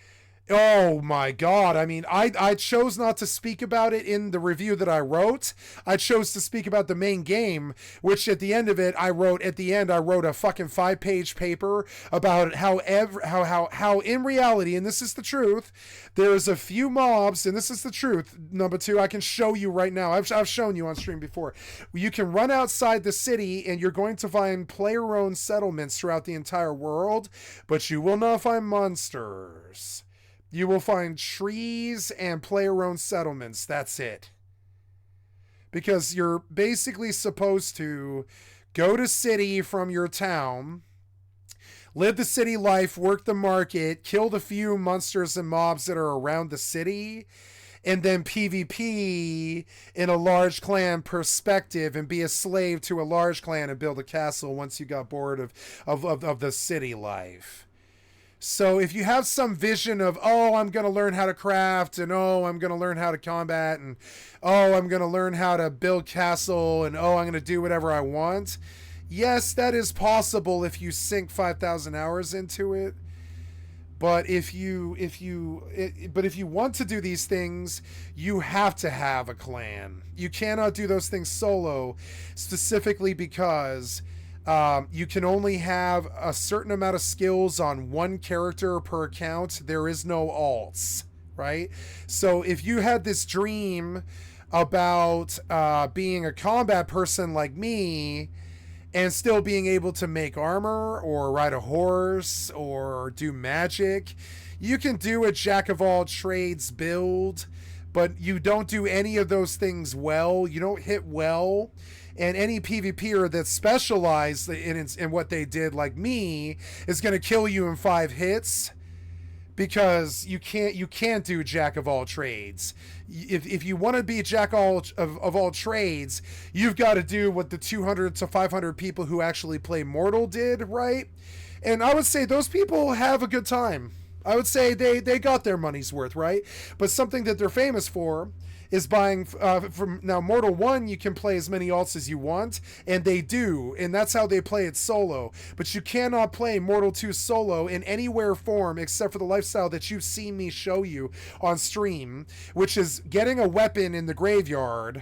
S1: Oh my God. I mean, I chose not to speak about it in the review that I wrote. I chose to speak about the main game, which at the end of it, I wrote a fucking 5-page paper about how in reality, and this is the truth, there's a few mobs, and this is the truth. Number two, I can show you right now. I've shown you on stream before. You can run outside the city and you're going to find player-owned settlements throughout the entire world, but you will not find monsters. You will find trees and player-owned settlements. That's it. Because you're basically supposed to go to city from your town, live the city life, work the market, kill the few monsters and mobs that are around the city, and then PvP in a large clan perspective and be a slave to a large clan and build a castle once you got bored of the city life. So if you have some vision of, oh, I'm going to learn how to craft, and oh, I'm going to learn how to combat, and oh, I'm going to learn how to build castle, and oh, I'm going to do whatever I want. Yes, that is possible if you sink 5,000 hours into it. But if you want to do these things, you have to have a clan. You cannot do those things solo, specifically because you can only have a certain amount of skills on one character per account. There is no alts, right? So if you had this dream about being a combat person like me and still being able to make armor or ride a horse or do magic, you can do a jack of all trades build, but you don't do any of those things well. You don't hit well. And any PvPer that's specialized in what they did, like me, is going to kill you in 5 hits, because you can't do jack of all trades. If you want to be jack of all trades, you've got to do what the 200 to 500 people who actually play Mortal did, right? And I would say those people have a good time. I would say they got their money's worth, right? But something that they're famous for is buying from now Mortal 1. You can play as many alts as you want, and they do, and that's how they play it solo. But you cannot play Mortal 2 solo in anywhere form except for the lifestyle that you've seen me show you on stream, which is getting a weapon in the graveyard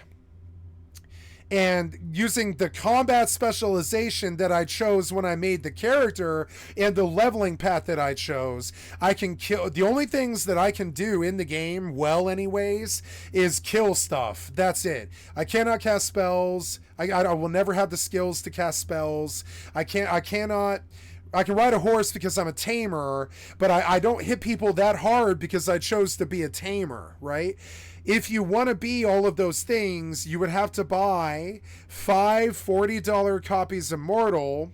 S1: and using the combat specialization that I chose when I made the character and the leveling path that I chose. I can kill. The only things that I can do in the game, well anyways, is kill stuff. That's it. I cannot cast spells. I will never have the skills to cast spells. I cannot I can ride a horse because I'm a tamer, but I don't hit people that hard because I chose to be a tamer, right? If you want to be all of those things, you would have to buy 5 $40 copies of Mortal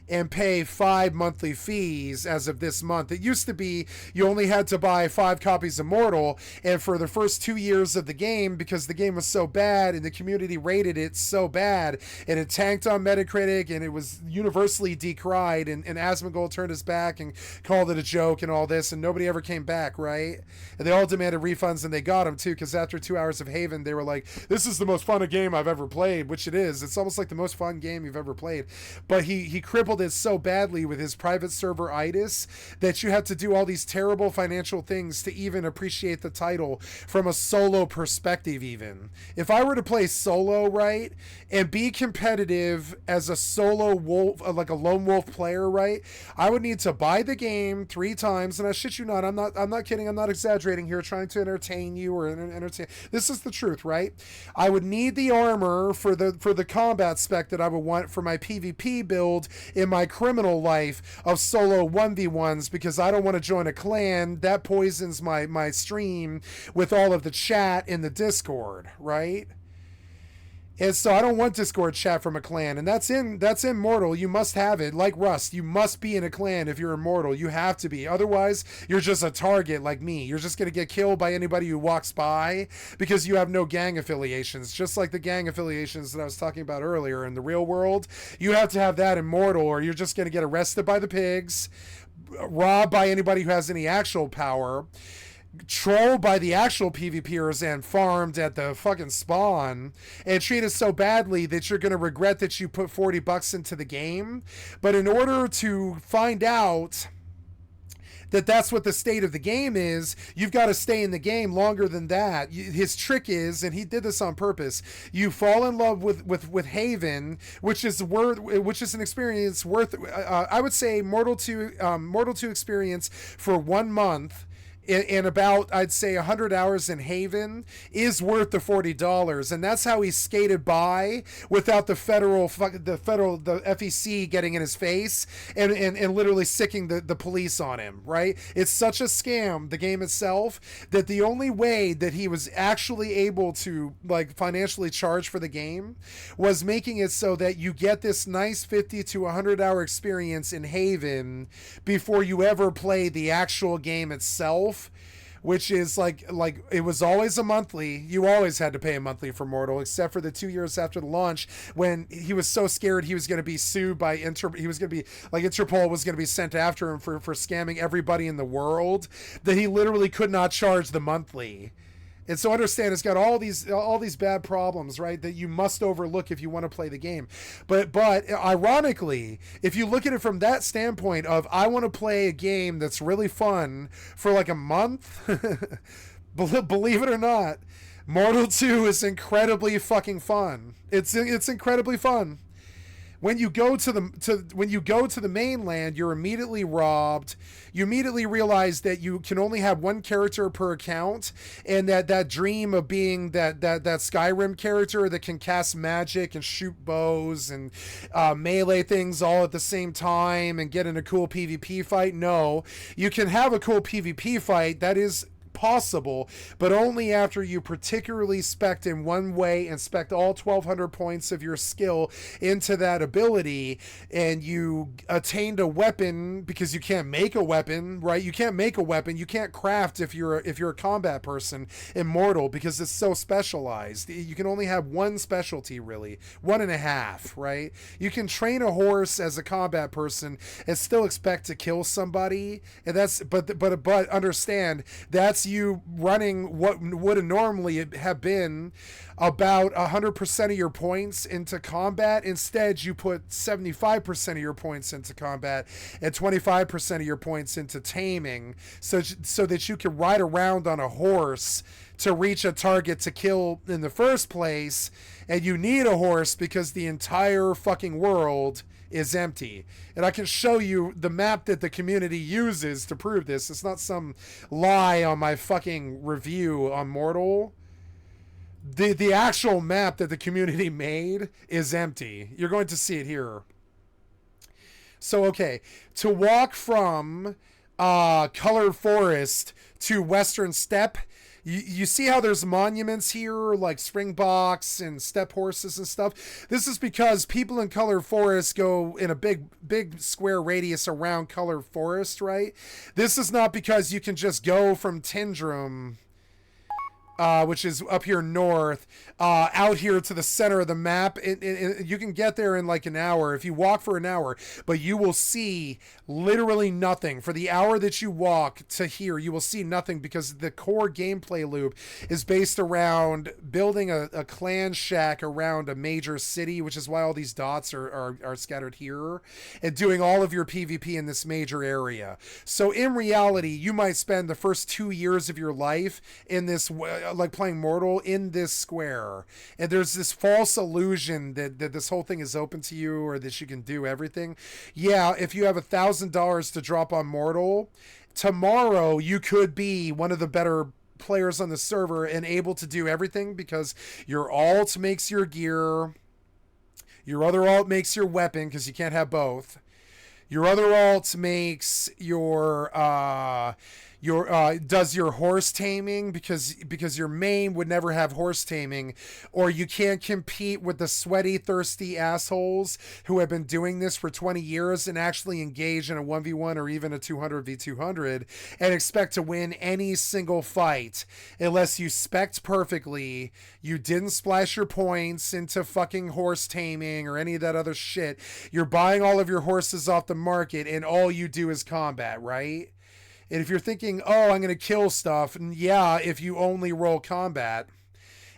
S1: and pay 5 monthly fees as of this month. It used to be you only had to buy 5 copies of Mortal, and for the first 2 years of the game, because the game was so bad and the community rated it so bad, and it tanked on Metacritic and it was universally decried, and Asmongold turned his back and called it a joke and all this, and nobody ever came back, right? And they all demanded refunds, and they got them too, because after 2 hours of Haven, they were like, this is the most fun game I've ever played, which it is. It's almost like the most fun game you've ever played. But he crippled it so badly with his private server itis that you have to do all these terrible financial things to even appreciate the title from a solo perspective. Even if I were to play solo, right, and be competitive as a solo wolf, like a lone wolf player, right, I would need to buy the game 3 times, and I shit you not, I'm not kidding, I'm not exaggerating here, trying to entertain you or entertain, this is the truth, right? I would need the armor for the combat spec that I would want for my PvP build in my criminal life of solo 1v1s, because I don't want to join a clan that poisons my stream with all of the chat in the Discord, right? And so I don't want Discord chat from a clan, and that's in Mortal. You must have it. Like Rust, you must be in a clan if you're immortal. You have to be. Otherwise, you're just a target like me. You're just going to get killed by anybody who walks by because you have no gang affiliations. Just like the gang affiliations that I was talking about earlier in the real world. You have to have that in Mortal, or you're just going to get arrested by the pigs, robbed by anybody who has any actual power, trolled by the actual PvPers and farmed at the fucking spawn, and treated so badly that you're going to regret that you put $40 into the game. But in order to find out that that's what the state of the game is, you've got to stay in the game longer than that. His trick is, and he did this on purpose, you fall in love with Haven, which is an experience worth, I would say Mortal 2 experience for 1 month in about, I'd say, 100 hours in Haven is worth the $40, and that's how he skated by without the FEC getting in his face and literally sicking the police on him, right? It's such a scam, the game itself, that the only way that he was actually able to like financially charge for the game was making it so that you get this nice 50 to 100 hour experience in Haven before you ever play the actual game itself, which is like it was always a monthly. You always had to pay a monthly for Mortal, except for the 2 years after the launch when he was so scared he was going to be sued by he was going to be like Interpol was going to be sent after him for scamming everybody in the world, that he literally could not charge the monthly. And so understand, it's got all these bad problems, right, that you must overlook if you want to play the game. But ironically, if you look at it from that standpoint of I want to play a game that's really fun for like a month, believe it or not, Mortal 2 is incredibly fucking fun. It's incredibly fun. When you go to the mainland, you're immediately robbed. You immediately realize that you can only have 1 character per account, and that dream of being that Skyrim character that can cast magic and shoot bows and melee things all at the same time and get in a cool PvP fight. No, you can have a cool PvP fight. That is possible, but only after you particularly spec'd in one way and spec'd all 1,200 points of your skill into that ability, and you attained a weapon, because you can't make a weapon, right? You can't make a weapon. You can't craft if you're a combat person in Mortal, because it's so specialized. You can only have 1 specialty, really, 1.5, right? You can train a horse as a combat person and still expect to kill somebody, and that's but understand that's you running what would normally have been about 100% of your points into combat. Instead, you put 75% of your points into combat and 25% of your points into taming, so that you can ride around on a horse to reach a target to kill in the first place. And you need a horse because the entire fucking world is empty. And I can show you the map that the community uses to prove this. It's not some lie on my fucking review on Mortal. The actual map that the community made is empty. You're going to see it here. So, okay, to walk from Colored Forest to Western Steppe, you see how there's monuments here, like springboks and steppe horses and stuff? This is because people in Colored Forest go in a big square radius around Colored Forest, right? This is not because you can just go from Tindrum, which is up here north, out here to the center of the map. You can get there in like an hour if you walk for an hour, but you will see literally nothing. For the hour that you walk to here, you will see nothing because the core gameplay loop is based around building a clan shack around a major city, which is why all these dots are scattered here, and doing all of your PvP in this major area. So in reality, you might spend the first 2 years of your life in this, like playing Mortal in this square, and there's this false illusion that this whole thing is open to you or that you can do everything. Yeah, if you have $1,000 to drop on Mortal, tomorrow you could be one of the better players on the server and able to do everything because your alt makes your gear, your other alt makes your weapon because you can't have both, your other alt makes your does your horse taming because your main would never have horse taming, or you can't compete with the sweaty, thirsty assholes who have been doing this for 20 years and actually engage in a 1v1 or even a 200v200 and expect to win any single fight unless you spec'd perfectly, you didn't splash your points into fucking horse taming or any of that other shit. You're buying all of your horses off the market and all you do is combat, right? And if you're thinking, oh, I'm going to kill stuff, and yeah, if you only roll combat.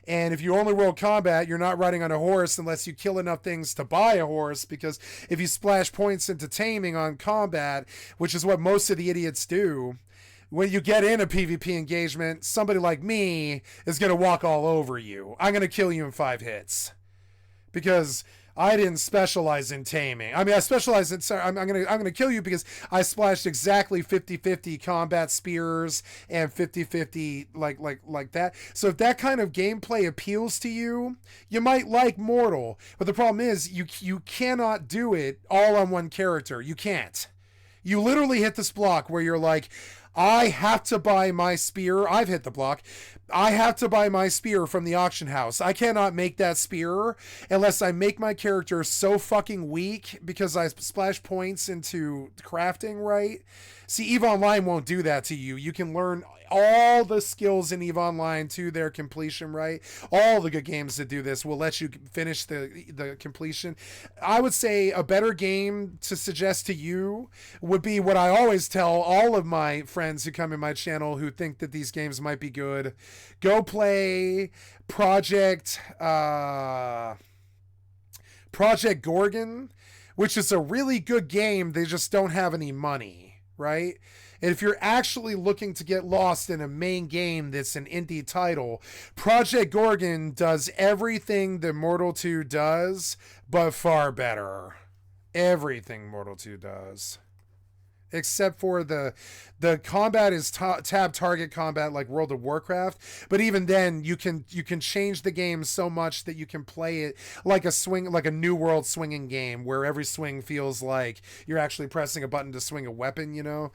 S1: And if you only roll combat, you're not riding on a horse unless you kill enough things to buy a horse, because if you splash points into taming on combat, which is what most of the idiots do, when you get in a PvP engagement, somebody like me is going to walk all over you. I'm going to kill you in 5 hits. Because I didn't specialize in taming. I mean, I specialize in... Sorry, I'm gonna kill you because I splashed exactly 50-50 combat spears and 50-50 like that. So if that kind of gameplay appeals to you, you might like Mortal. But the problem is you cannot do it all on one character. You can't. You literally hit this block where you're like, I have to buy my spear. I've hit the block. I have to buy my spear from the auction house. I cannot make that spear unless I make my character so fucking weak because I splash points into crafting, right? See, EVE Online won't do that to you. You can learn all the skills in EVE Online to their completion, right? All the good games that do this will let you finish the completion. I would say a better game to suggest to you would be what I always tell all of my friends who come in my channel who think that these games might be good. Go play Project Gorgon, which is a really good game. They just don't have any money, right? And if you're actually looking to get lost in a main game that's an indie title, Project Gorgon does everything that Mortal 2 does, but far better. Everything Mortal 2 does. Except for the combat is tab target combat like World of Warcraft, but even then you can change the game so much that you can play it like a New World swinging game where every swing feels like you're actually pressing a button to swing a weapon, you know.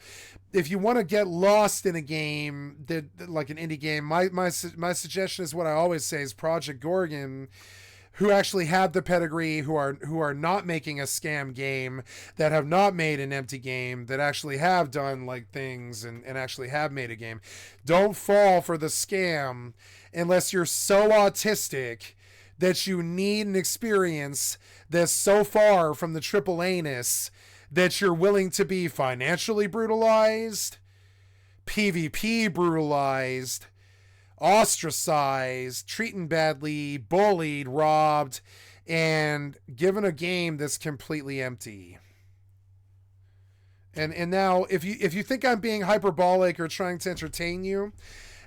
S1: If you want to get lost in a game that like an indie game, my suggestion is what I always say is Project Gorgon, who actually have the pedigree, who are not making a scam game, that have not made an empty game, that actually have done like things and actually have made a game. Don't fall for the scam unless you're so autistic that you need an experience that's so far from the triple anus that you're willing to be financially brutalized, PvP brutalized, ostracized, treated badly, bullied, robbed, and given a game that's completely empty. And now, if you think I'm being hyperbolic or trying to entertain you,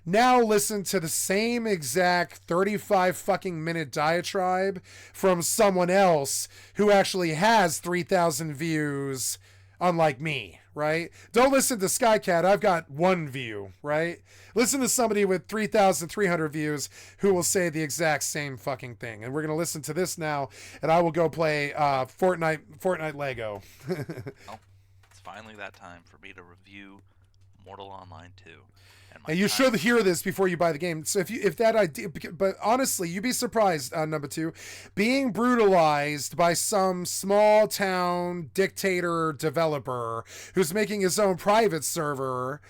S1: now listen to the same exact 35 fucking minute diatribe from someone else who actually has 3,000 views, unlike me, right? Don't listen to Skycat. I've got 1 view, right? Listen to somebody with 3,300 views who will say the exact same fucking thing. And we're going to listen to this now, and I will go play Fortnite Lego.
S7: Well, it's finally that time for me to review Mortal Online 2.
S1: And you should hear this before you buy the game. So if that idea, but honestly, you'd be surprised, number 2, being brutalized by some small town dictator developer who's making his own private server,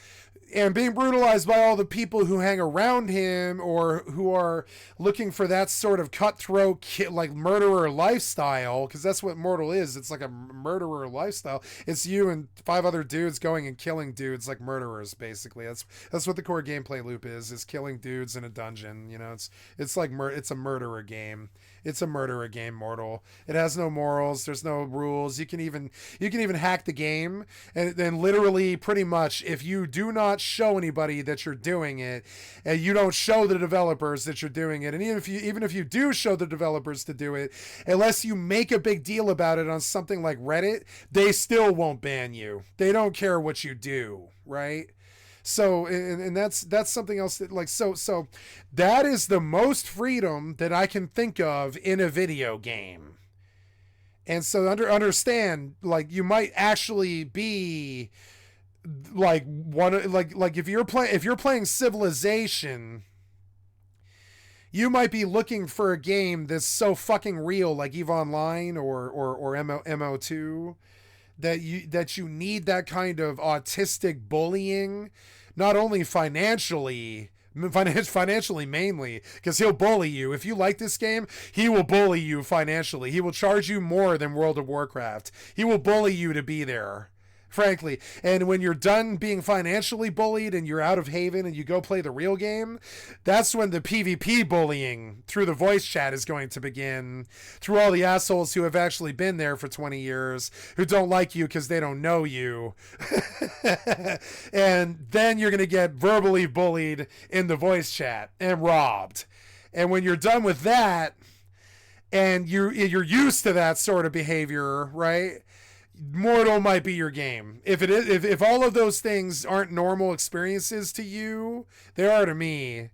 S1: and being brutalized by all the people who hang around him or who are looking for that sort of cutthroat, like murderer lifestyle, because that's what Mortal is. It's like a murderer lifestyle. It's you and 5 other dudes going and killing dudes like murderers, basically. That's what the core gameplay loop is killing dudes in a dungeon. You know, it's like it's a murderer game. It's a murderer game, Mortal. It has no morals. There's no rules. You can even hack the game, and then literally, pretty much, if you do not show anybody that you're doing it, and you don't show the developers that you're doing it, and even if you do show the developers to do it, unless you make a big deal about it on something like Reddit, they still won't ban you. They don't care what you do, right? So, and that's something else that, like, so that is the most freedom that I can think of in a video game. And so understand, like, you might actually be like if you're playing Civilization, you might be looking for a game that's so fucking real, like EVE Online or MMO2, that you need that kind of autistic bullying, not only financially mainly, because he'll bully you. If you like this game, he will bully you financially. He will charge you more than World of Warcraft. He will bully you to be there, frankly. And when you're done being financially bullied and you're out of Haven and you go play the real game, that's when the PvP bullying through the voice chat is going to begin, through all the assholes who have actually been there for 20 years, who don't like you because they don't know you. And then you're going to get verbally bullied in the voice chat and robbed. And when you're done with that, and you're used to that sort of behavior, right? Mortal might be your game. If all of those things aren't normal experiences to you, they are to me.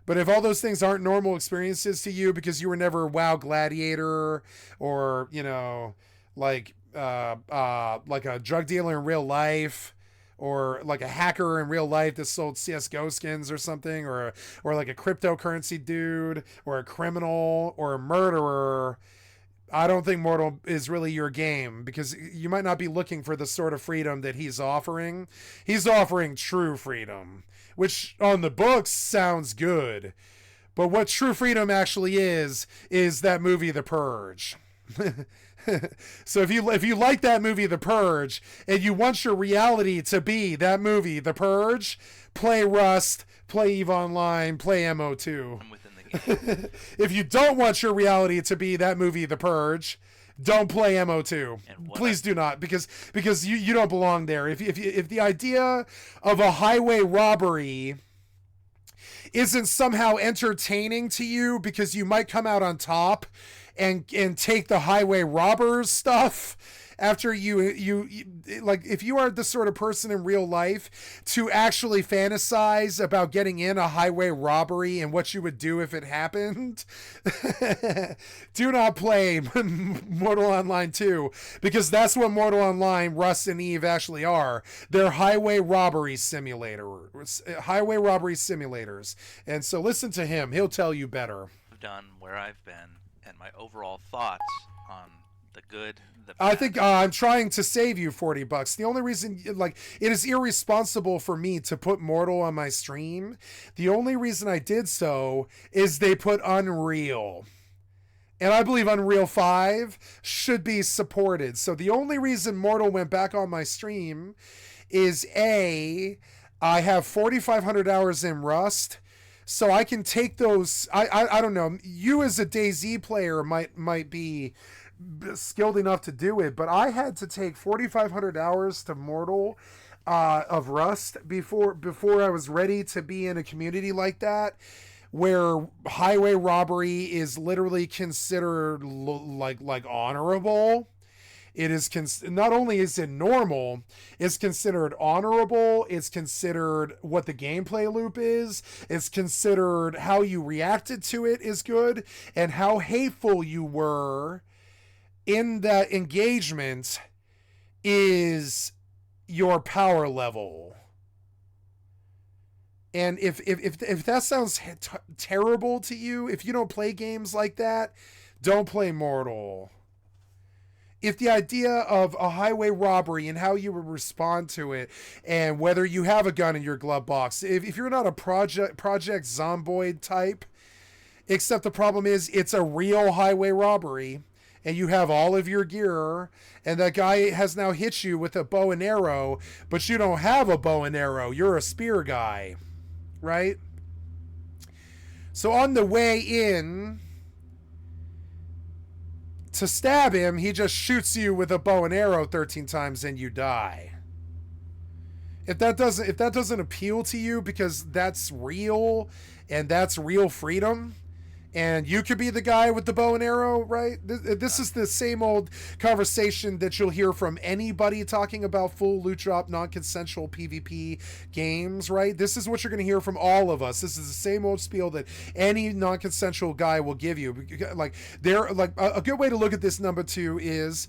S1: But if all those things aren't normal experiences to you because you were never WoW Gladiator, or, you know, like a drug dealer in real life, or like a hacker in real life that sold CSGO skins or something, or like a cryptocurrency dude, or a criminal, or a murderer, I don't think Mortal is really your game, because you might not be looking for the sort of freedom that he's offering. He's offering true freedom, which on the books sounds good. But what true freedom actually is that movie, The Purge. So if you like that movie, The Purge, and you want your reality to be that movie, The Purge, play Rust, play EVE Online, play MO2.
S7: I'm within the game.
S1: If you don't want your reality to be that movie, The Purge, don't play MO2. Please do not, because you don't belong there. If the idea of a highway robbery isn't somehow entertaining to you because you might come out on top and take the highway robbers stuff after you like, if you are the sort of person in real life to actually fantasize about getting in a highway robbery and what you would do if it happened, do not play Mortal Online 2, because that's what Mortal Online, Rust, and EVE actually are. They're highway robbery simulators. And so listen to him. He'll tell you better.
S7: I've done, where I've been, and my overall thoughts on the good, the bad.
S1: I think I'm trying to save you $40. The only reason, like, it is irresponsible for me to put Mortal on my stream. The only reason I did so is they put Unreal. And I believe Unreal 5 should be supported. So the only reason Mortal went back on my stream is I have 4,500 hours in Rust. So I can take those. I don't know. You as a DayZ player might be skilled enough to do it, but I had to take 4,500 hours to Mortal of Rust before I was ready to be in a community like that, where highway robbery is literally considered like honorable. It is not only is it normal, it's considered honorable. It's considered what the gameplay loop is. It's considered how you reacted to it is good, and how hateful you were in that engagement is your power level. And if that sounds terrible to you, if you don't play games like that, don't play Mortal. If the idea of a highway robbery and how you would respond to it, and whether you have a gun in your glove box, if you're not a Project Zomboid type, except the problem is it's a real highway robbery, and you have all of your gear, and that guy has now hit you with a bow and arrow, but you don't have a bow and arrow, you're a spear guy. Right? So on the way in to stab him, he just shoots you with a bow and arrow 13 times and you die. If that doesn't appeal to you because that's real and that's real freedom, and you could be the guy with the bow and arrow, right? This is the same old conversation that you'll hear from anybody talking about full loot drop, non-consensual PvP games, right? This is what you're going to hear from all of us. This is the same old spiel that any non-consensual guy will give you. Like, a good way to look at this number too is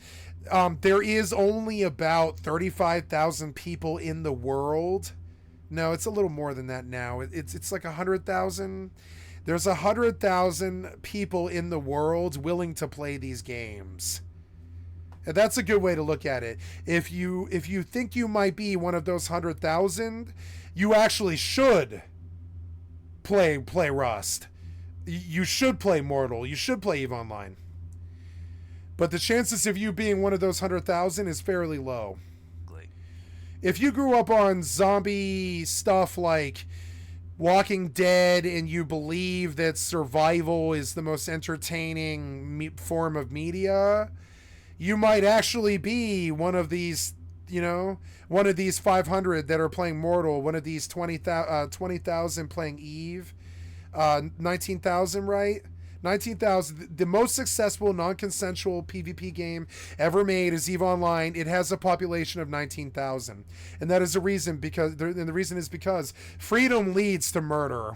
S1: there is only about 35,000 people in the world. No, it's a little more than that now. It's like 100,000. There's 100,000 people in the world willing to play these games. And that's a good way to look at it. If you think you might be one of those 100,000, you actually should play Rust. You should play Mortal. You should play EVE Online. But the chances of you being one of those 100,000 is fairly low. If you grew up on zombie stuff like Walking Dead and you believe that survival is the most entertaining form of media, you might actually be one of these, one of these 500 that are playing Mortal, one of these 20,000 playing EVE, 19,000, right? 19,000. The most successful non-consensual PvP game ever made is EVE Online. It has a population of 19,000, and that is the reason the reason is because freedom leads to murder.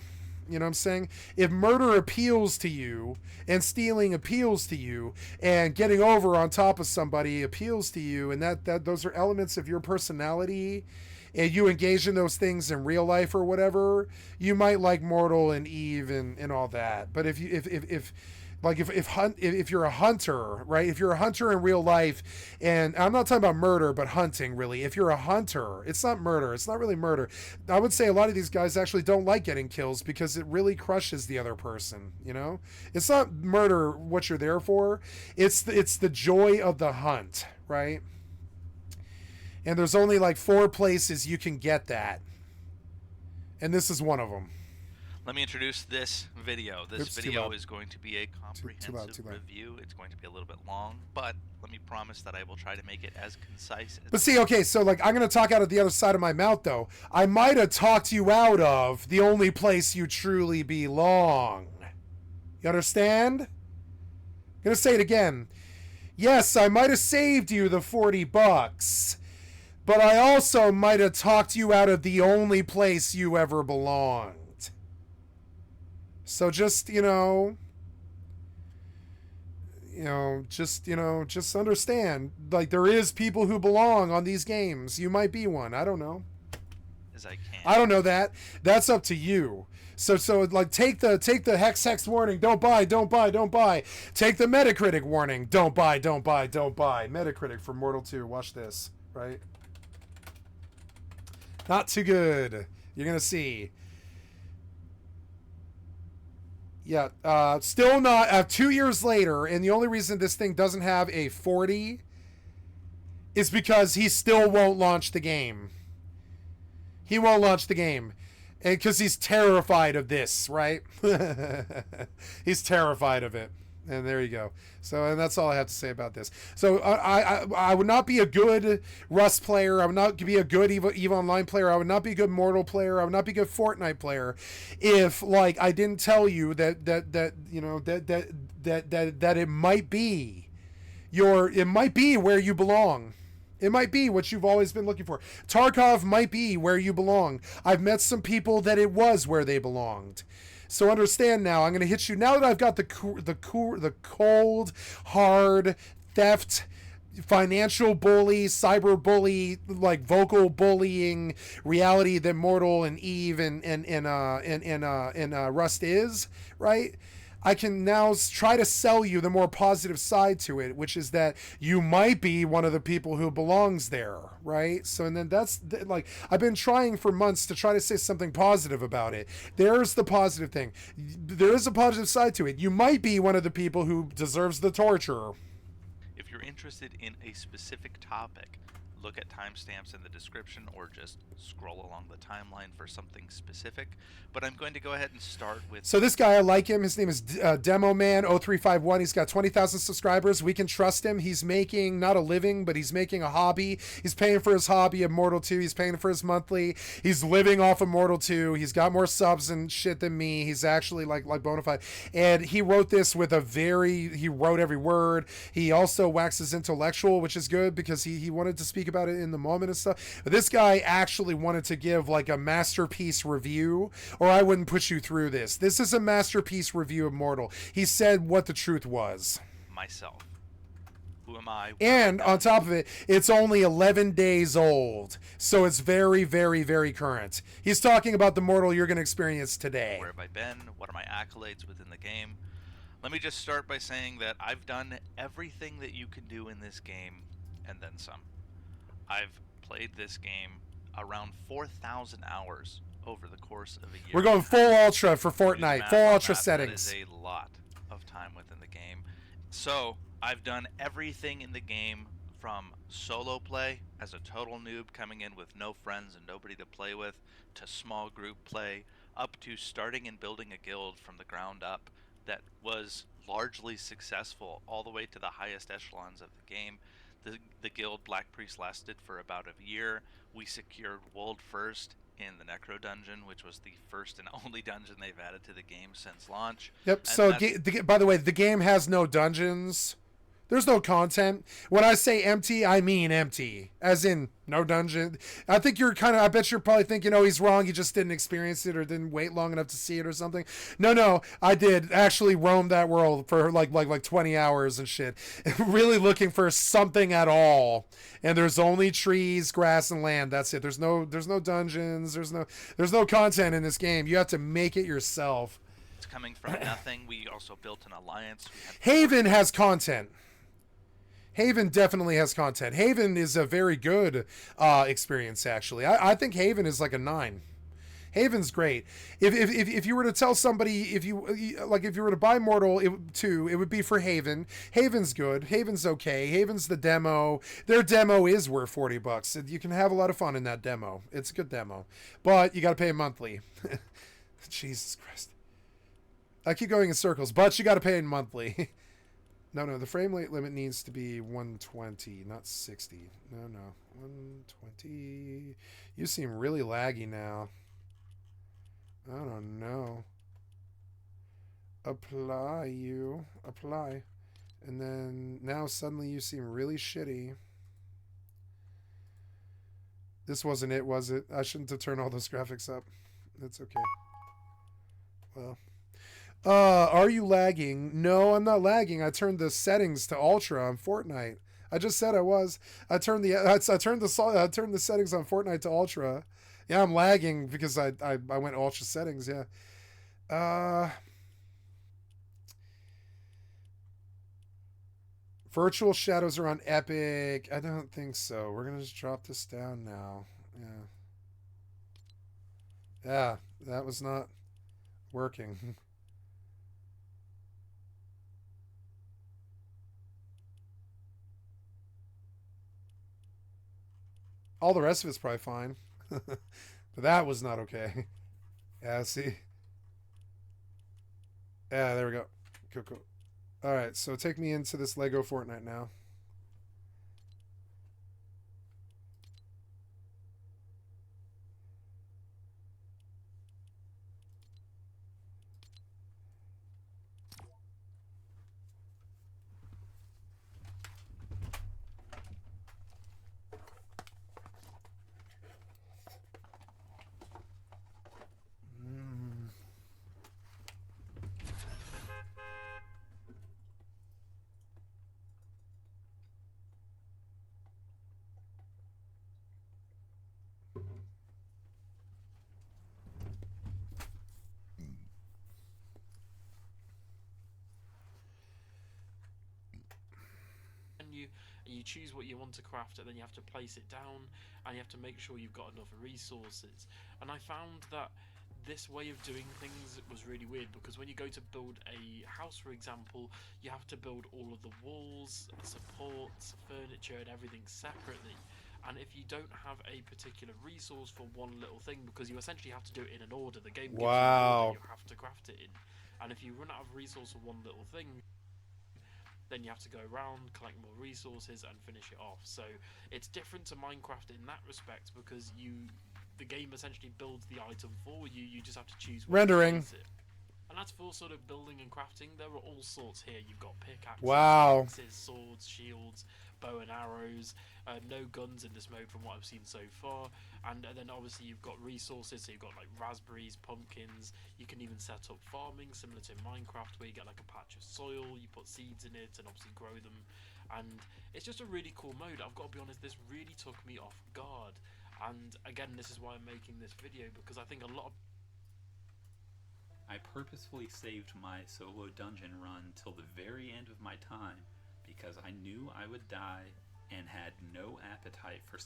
S1: You know what I'm saying? If murder appeals to you, and stealing appeals to you, and getting over on top of somebody appeals to you, and that those are elements of your personality, and you engage in those things in real life or whatever, you might like Mortal and EVE and all that. But if you're a hunter, right? If you're a hunter in real life, and I'm not talking about murder, but hunting really. If you're a hunter, it's not murder. It's not really murder. I would say a lot of these guys actually don't like getting kills because it really crushes the other person. It's not murder what you're there for. It's the joy of the hunt, right? And there's only like 4 places you can get that. And this is one of them.
S7: Let me introduce this video. This video is going to be a comprehensive review. It's going to be a little bit long, but let me promise that I will try to make it as concise as...
S1: But see, okay, so like I'm going to talk out of the other side of my mouth, though. I might have talked you out of the only place you truly belong. You understand? I'm going to say it again. Yes, I might have saved you the $40, but I also might have talked you out of the only place you ever belonged. So just, just understand, like, there is people who belong on these games. You might be one. I don't know.
S7: As I can.
S1: I don't know that. That's up to you. So like take the hex warning, don't buy. Take the Metacritic warning, don't buy. Metacritic for Mortal 2. Watch this, right? Not too good. You're gonna see. Yeah, still not. 2 years later, and the only reason this thing doesn't have a 40 is because he still won't launch the game. He won't launch the game, and because he's terrified of this, right? He's terrified of it. And there you go. So, and that's all I have to say about this. So, I would not be a good Rust player. I would not be a good EVE Online player. I would not be a good Mortal player. I would not be a good Fortnite player if, like, I didn't tell you that it might be it might be where you belong. It might be what you've always been looking for. Tarkov might be where you belong. I've met some people that it was where they belonged. So understand now. I'm going to hit you now that I've got the cold, hard theft, financial bully, cyber bully, like vocal bullying reality that Mortal and EvE and Rust is, right? I can now try to sell you the more positive side to it, which is that you might be one of the people who belongs there, right? So, and then that's like, I've been trying for months to try to say something positive about it. There's the positive thing. There is a positive side to it. You might be one of the people who deserves the torture.
S7: If you're interested in a specific topic, look at timestamps in the description or just scroll along the timeline for something specific. But I'm going to go ahead and start with...
S1: So this guy, I like him. His name is Demo Man 0351. He's got 20,000 subscribers. We can trust him. He's making not a living, but he's making a hobby. He's paying for his hobby of Mortal 2. He's paying for his monthly. He's living off of Mortal 2. He's got more subs and shit than me. He's actually like bona fide. And he wrote this with he wrote every word. He also waxes intellectual, which is good because he wanted to speak about it in the moment and stuff. But this guy actually wanted to give like a masterpiece review, or I wouldn't put you through this. This is a masterpiece review of Mortal. He said what the truth was.
S7: Myself. Who am I?
S1: And on top of it, it's only 11 days old. So it's very, very, very current. He's talking about the Mortal you're going to experience today.
S7: Where have I been? What are my accolades within the game? Let me just start by saying that I've done everything that you can do in this game, and then some. I've played this game around 4,000 hours over the course of a year.
S1: We're going full ultra for Fortnite. Full ultra settings.
S7: That is a lot of time within the game. So I've done everything in the game from solo play as a total noob coming in with no friends and nobody to play with, to small group play, up to starting and building a guild from the ground up that was largely successful all the way to the highest echelons of the game. The guild Black Priest lasted for about a year. We secured World First in the Necro Dungeon, which was the first and only dungeon they've added to the game since launch.
S1: Yep, and so by the way, the game has no dungeons. There's no content. When I say empty, I mean empty. As in, no dungeon. I think I bet you're probably thinking, oh, he's wrong. He just didn't experience it or didn't wait long enough to see it or something. No, I did actually roam that world for like 20 hours and shit. Really looking for something at all. And there's only trees, grass, and land. That's it. There's no dungeons. There's no content in this game. You have to make it yourself.
S7: It's coming from nothing. We also built an alliance.
S1: Haven has content. Haven definitely has content. Haven is a very good experience, actually. I think Haven is like a 9. Haven's great. If you were to tell somebody, if you were to buy Mortal 2, it would be for Haven. Haven's good. Haven's okay. Haven's the demo. Their demo is worth $40. You can have a lot of fun in that demo. It's a good demo. But you got to pay monthly. Jesus Christ. I keep going in circles, but you got to pay it monthly. No, the frame rate limit needs to be 120, not 60. No, 120. You seem really laggy now. I don't know. Apply. And then now suddenly you seem really shitty. This wasn't it, was it? I shouldn't have turned all those graphics up. That's okay. Well. Are you lagging? No, I'm not lagging. I turned the settings to ultra on Fortnite. I just said I was. I turned the settings on Fortnite to ultra. Yeah, I'm lagging because I went ultra settings. Yeah. Virtual shadows are on Epic. I don't think so. We're gonna just drop this down now. Yeah, that was not working. All the rest of it's probably fine. But that was not okay. Yeah, see? Yeah, there we go. Cool. Alright, so take me into this Lego Fortnite now.
S6: and you choose what you want to craft, and then you have to place it down, and you have to make sure you've got enough resources. And I found that this way of doing things was really weird, because when you go to build a house, for example, you have to build all of the walls, supports, furniture, and everything separately. And if you don't have a particular resource for one little thing, because you essentially have to do it in an order, the game gives you an order you have to craft it in. And if you run out of resource for one little thing, then you have to go around, collect more resources, and finish it off. So it's different to Minecraft in that respect, because the game essentially builds the item for you. You just have to choose where
S1: Rendering.
S6: to place it. And that's for sort of building and crafting. There are all sorts here. You've got pickaxes,
S1: Wow.
S6: axes, swords, shields, bow and arrows. No guns in this mode from what I've seen so far. And then obviously you've got resources. So you've got like raspberries, pumpkins. You can even set up farming similar to Minecraft, where you get like a patch of soil, you put seeds in it and obviously grow them. And it's just a really cool mode. I've got to be honest, this really took me off guard. And again, this is why I'm making this video, because I think a lot of...
S3: I purposefully saved my solo dungeon run till the very end of my time because I knew I would die and had no appetite for...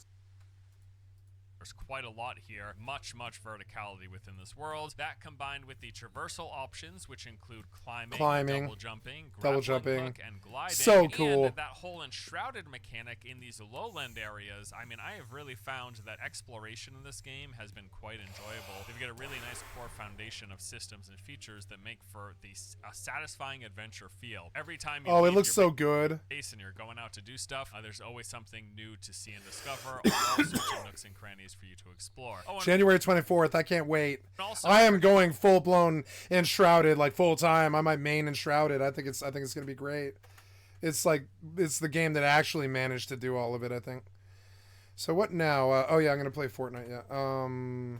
S4: There's quite a lot here, much verticality within this world. That combined with the traversal options, which include climbing, double jumping, hook, and gliding.
S1: So cool.
S4: And that whole enshrouded mechanic in these lowland areas. I mean, I have really found that exploration in this game has been quite enjoyable. They've got a really nice core foundation of systems and features that make for a satisfying adventure feel. Every time you
S1: it looks so good.
S4: And you're going out to do stuff, there's always something new to see and discover. All sorts of nooks and crannies for you to explore.
S1: January 24th. I can't wait.
S4: Also,
S1: I am going full blown Enshrouded, like full time. I might main Enshrouded. I think it's gonna be great. It's the game that actually managed to do all of it, I think. So what now? I'm gonna play Fortnite. Yeah.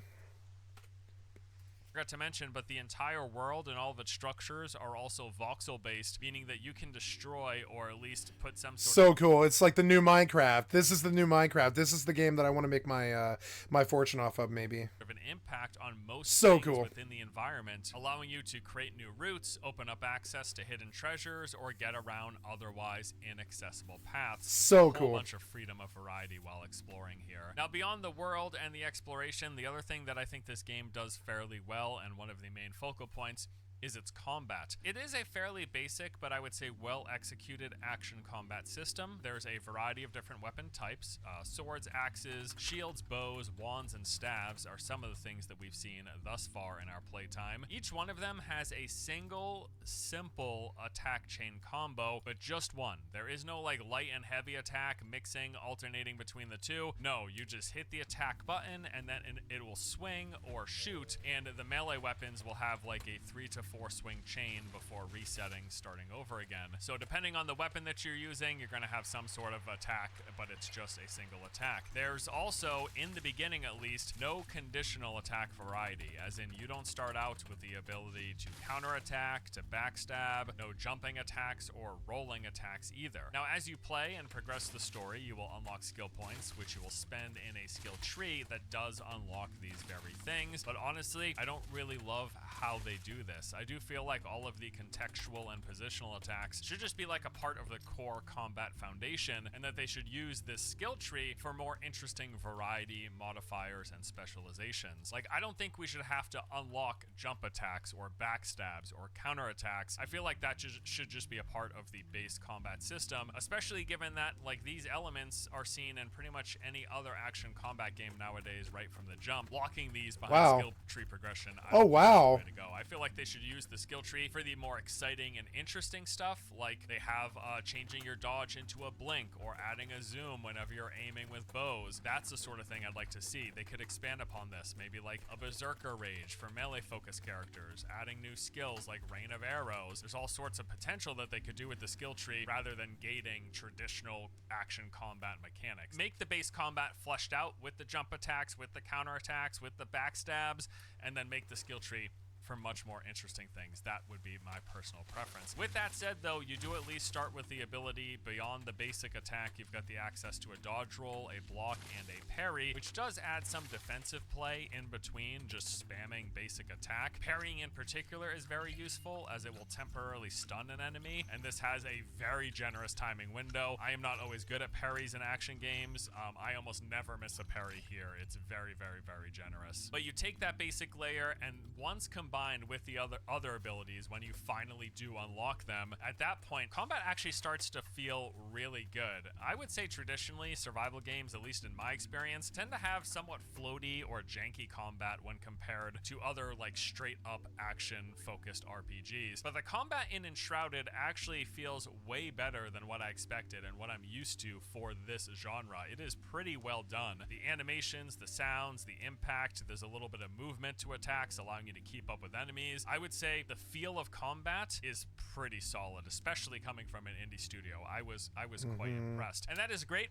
S4: Forgot to mention, but the entire world and all of its structures are also voxel based, meaning that you can destroy or at least put some sort of...
S1: cool. It's like the new Minecraft. This is the new Minecraft. This is the game that I want to make my my fortune off of, maybe.
S4: Of an impact on most things within the environment, allowing you to create new routes, open up access to hidden treasures, or get around otherwise inaccessible paths.
S1: So
S4: cool. A
S1: cool.
S4: bunch of freedom of variety while exploring here. Now, beyond the world and the exploration, the other thing that I think this game does fairly well, and one of the main focal points, is its combat. It is a fairly basic, but I would say well-executed action combat system. There's a variety of different weapon types. Swords, axes, shields, bows, wands, and staves are some of the things that we've seen thus far in our playtime. Each one of them has a single, simple attack chain combo, but just one. There is no like light and heavy attack, mixing, alternating between the two. No, you just hit the attack button, and then it will swing or shoot, and the melee weapons will have like a 3 to 4 swing chain before resetting, starting over again. So depending on the weapon that you're using, you're going to have some sort of attack, but it's just a single attack. There's also, in the beginning at least, no conditional attack variety, as in you don't start out with the ability to counterattack, to backstab, no jumping attacks or rolling attacks either. Now, as you play and progress the story, you will unlock skill points, which you will spend in a skill tree that does unlock these very things. But honestly, I don't really love how they do this. I do feel like all of the contextual and positional attacks should just be like a part of the core combat foundation, and that they should use this skill tree for more interesting variety, modifiers, and specializations. Like, I don't think we should have to unlock jump attacks or backstabs or counterattacks. I feel like that should just be a part of the base combat system, especially given that like these elements are seen in pretty much any other action combat game nowadays right from the jump. Blocking these behind skill tree progression, way to go. I feel like they should use the skill tree for the more exciting and interesting stuff, like they have changing your dodge into a blink or adding a zoom whenever you're aiming with bows. That's the sort of thing I'd like to see. They could expand upon this, maybe like a berserker rage for melee focused characters, adding new skills like rain of arrows. There's all sorts of potential that they could do with the skill tree rather than gating traditional action combat mechanics. Make the base combat fleshed out with the jump attacks, with the counter attacks, with the backstabs, and then make the skill tree for much more interesting things. That would be my personal preference. With that said, though, you do at least start with the ability beyond the basic attack. You've got the access to a dodge roll, a block, and a parry, which does add some defensive play in between just spamming basic attack. Parrying in particular is very useful as it will temporarily stun an enemy, and this has a very generous timing window. I am not always good at parries in action games. I almost never miss a parry here. It's very, very, very generous. But you take that basic layer, and once combined with the other abilities, when you finally do unlock them, at that point, combat actually starts to feel really good. I would say traditionally, survival games, at least in my experience, tend to have somewhat floaty or janky combat when compared to other like straight up action focused RPGs. But the combat in Enshrouded actually feels way better than what I expected and what I'm used to for this genre. It is pretty well done. The animations, the sounds, the impact, there's a little bit of movement to attacks, allowing you to keep up with enemies. I would say the feel of combat is pretty solid, especially coming from an indie studio. I was quite impressed. And that is great.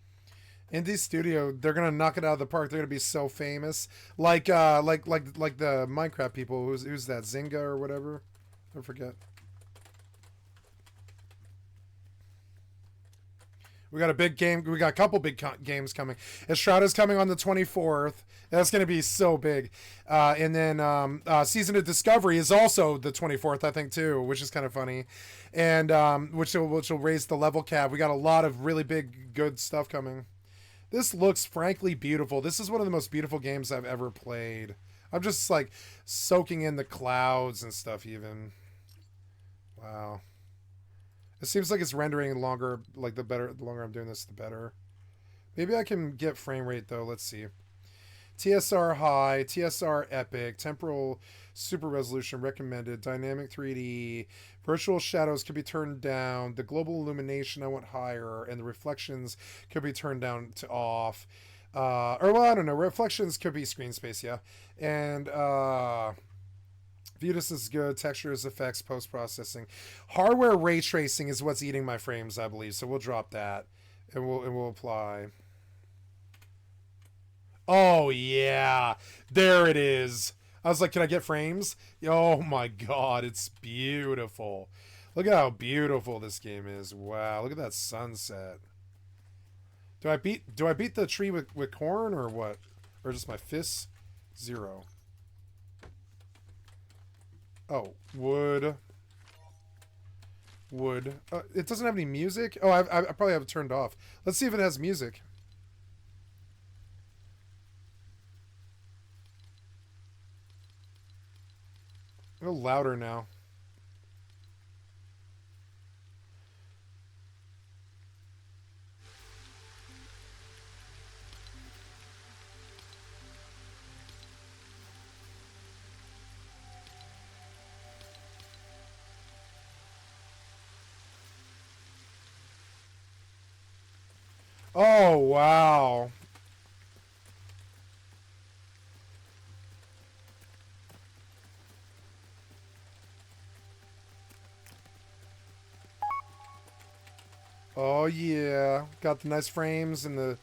S1: Indie studio, they're gonna knock it out of the park. They're gonna be so famous, like the Minecraft people. Who's that, Zynga or whatever? I forget. We got a big game. We got a couple big games coming. Enshrouded is coming on the 24th. That's going to be so big. And then Season of Discovery is also the 24th, I think, too, which is kind of funny. And which will raise the level cap. We got a lot of really big, good stuff coming. This looks frankly beautiful. This is one of the most beautiful games I've ever played. I'm just like soaking in the clouds and stuff even. Wow. It seems like it's rendering longer, like the longer I'm doing this, the better. Maybe I can get frame rate though. Let's see. TSR high, TSR epic, temporal super resolution recommended, dynamic 3D, virtual shadows can be turned down, the global illumination I want higher, and the reflections could be turned down to off. Or well, I don't know. Reflections could be screen space, yeah. And view distance is good. Textures, effects, post processing, hardware ray tracing is what's eating my frames, I believe. So we'll drop that, and we'll apply. Oh yeah, there it is. I was like, can I get frames? Oh my god, it's beautiful. Look at how beautiful this game is. Wow, look at that sunset. Do I beat the tree with corn or what? Or just my fists? 0. Oh, wood. It doesn't have any music? Oh, I probably have it turned off. Let's see if it has music. A little louder now. Oh, wow. Oh, yeah. Got the nice frames and the...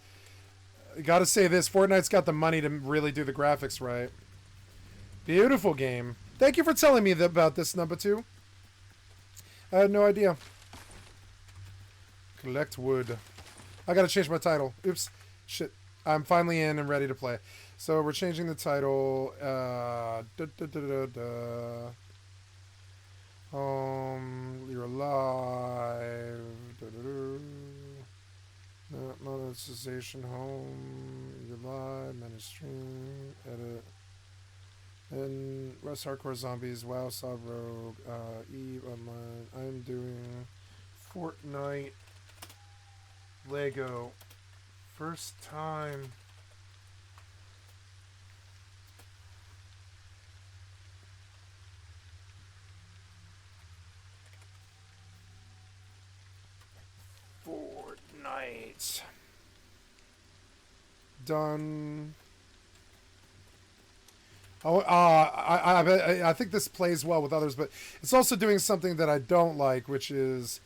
S1: Gotta say this, Fortnite's got the money to really do the graphics right. Beautiful game. Thank you for telling me about this, number 2. I had no idea. Collect wood. I gotta change my title. Oops. Shit. I'm finally in and ready to play. So we're changing the title. You're alive. Monetization home. You're live. Manage stream. Edit. And Rust Hardcore Zombies. WoW. Saw Rogue. EVE Online. I'm doing Fortnite. Lego. First time. Fortnite. Done. Oh, I think this plays well with others, but it's also doing something that I don't like, which is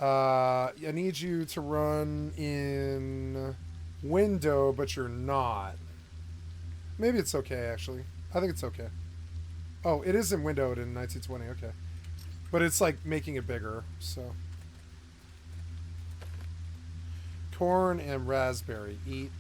S1: I need you to run in window, but you're not. Maybe it's okay, actually. I think it's okay. Oh, it isn't windowed in 1920. Okay. But it's like making it bigger, so. Corn and raspberry. Eat.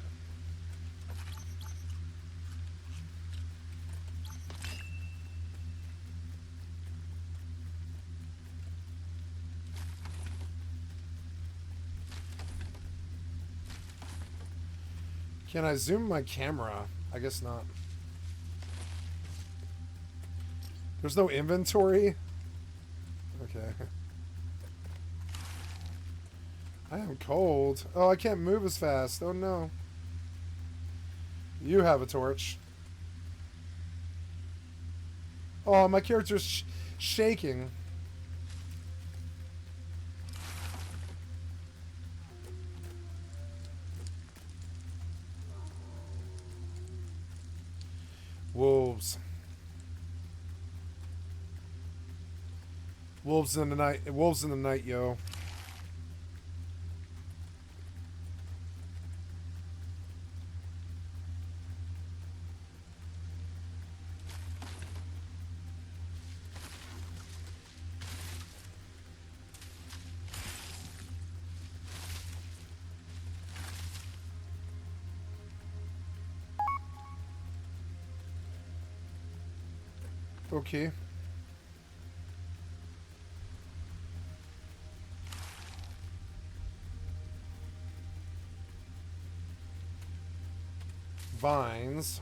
S1: Can I zoom my camera? I guess not. There's no inventory? Okay. I am cold. Oh, I can't move as fast. Oh no. You have a torch. Oh, my character's shaking. Wolves. Wolves in the night. Wolves in the night, yo. Okay. Vines.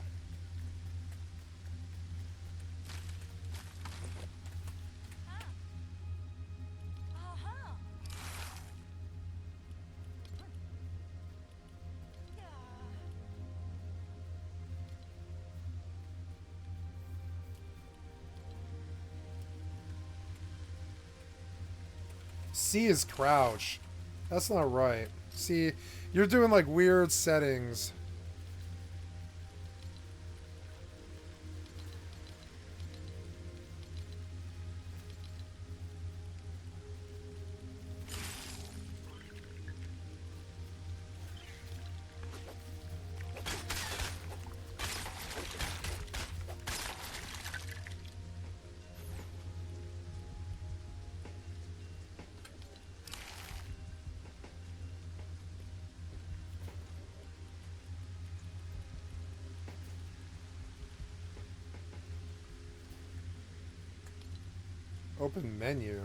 S1: C is crouch. That's not right. See, you're doing like weird settings. Open menu.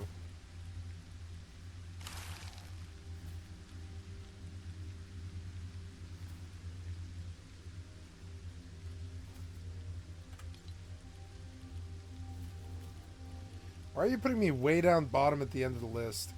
S1: Why are you putting me way down bottom at the end of the list?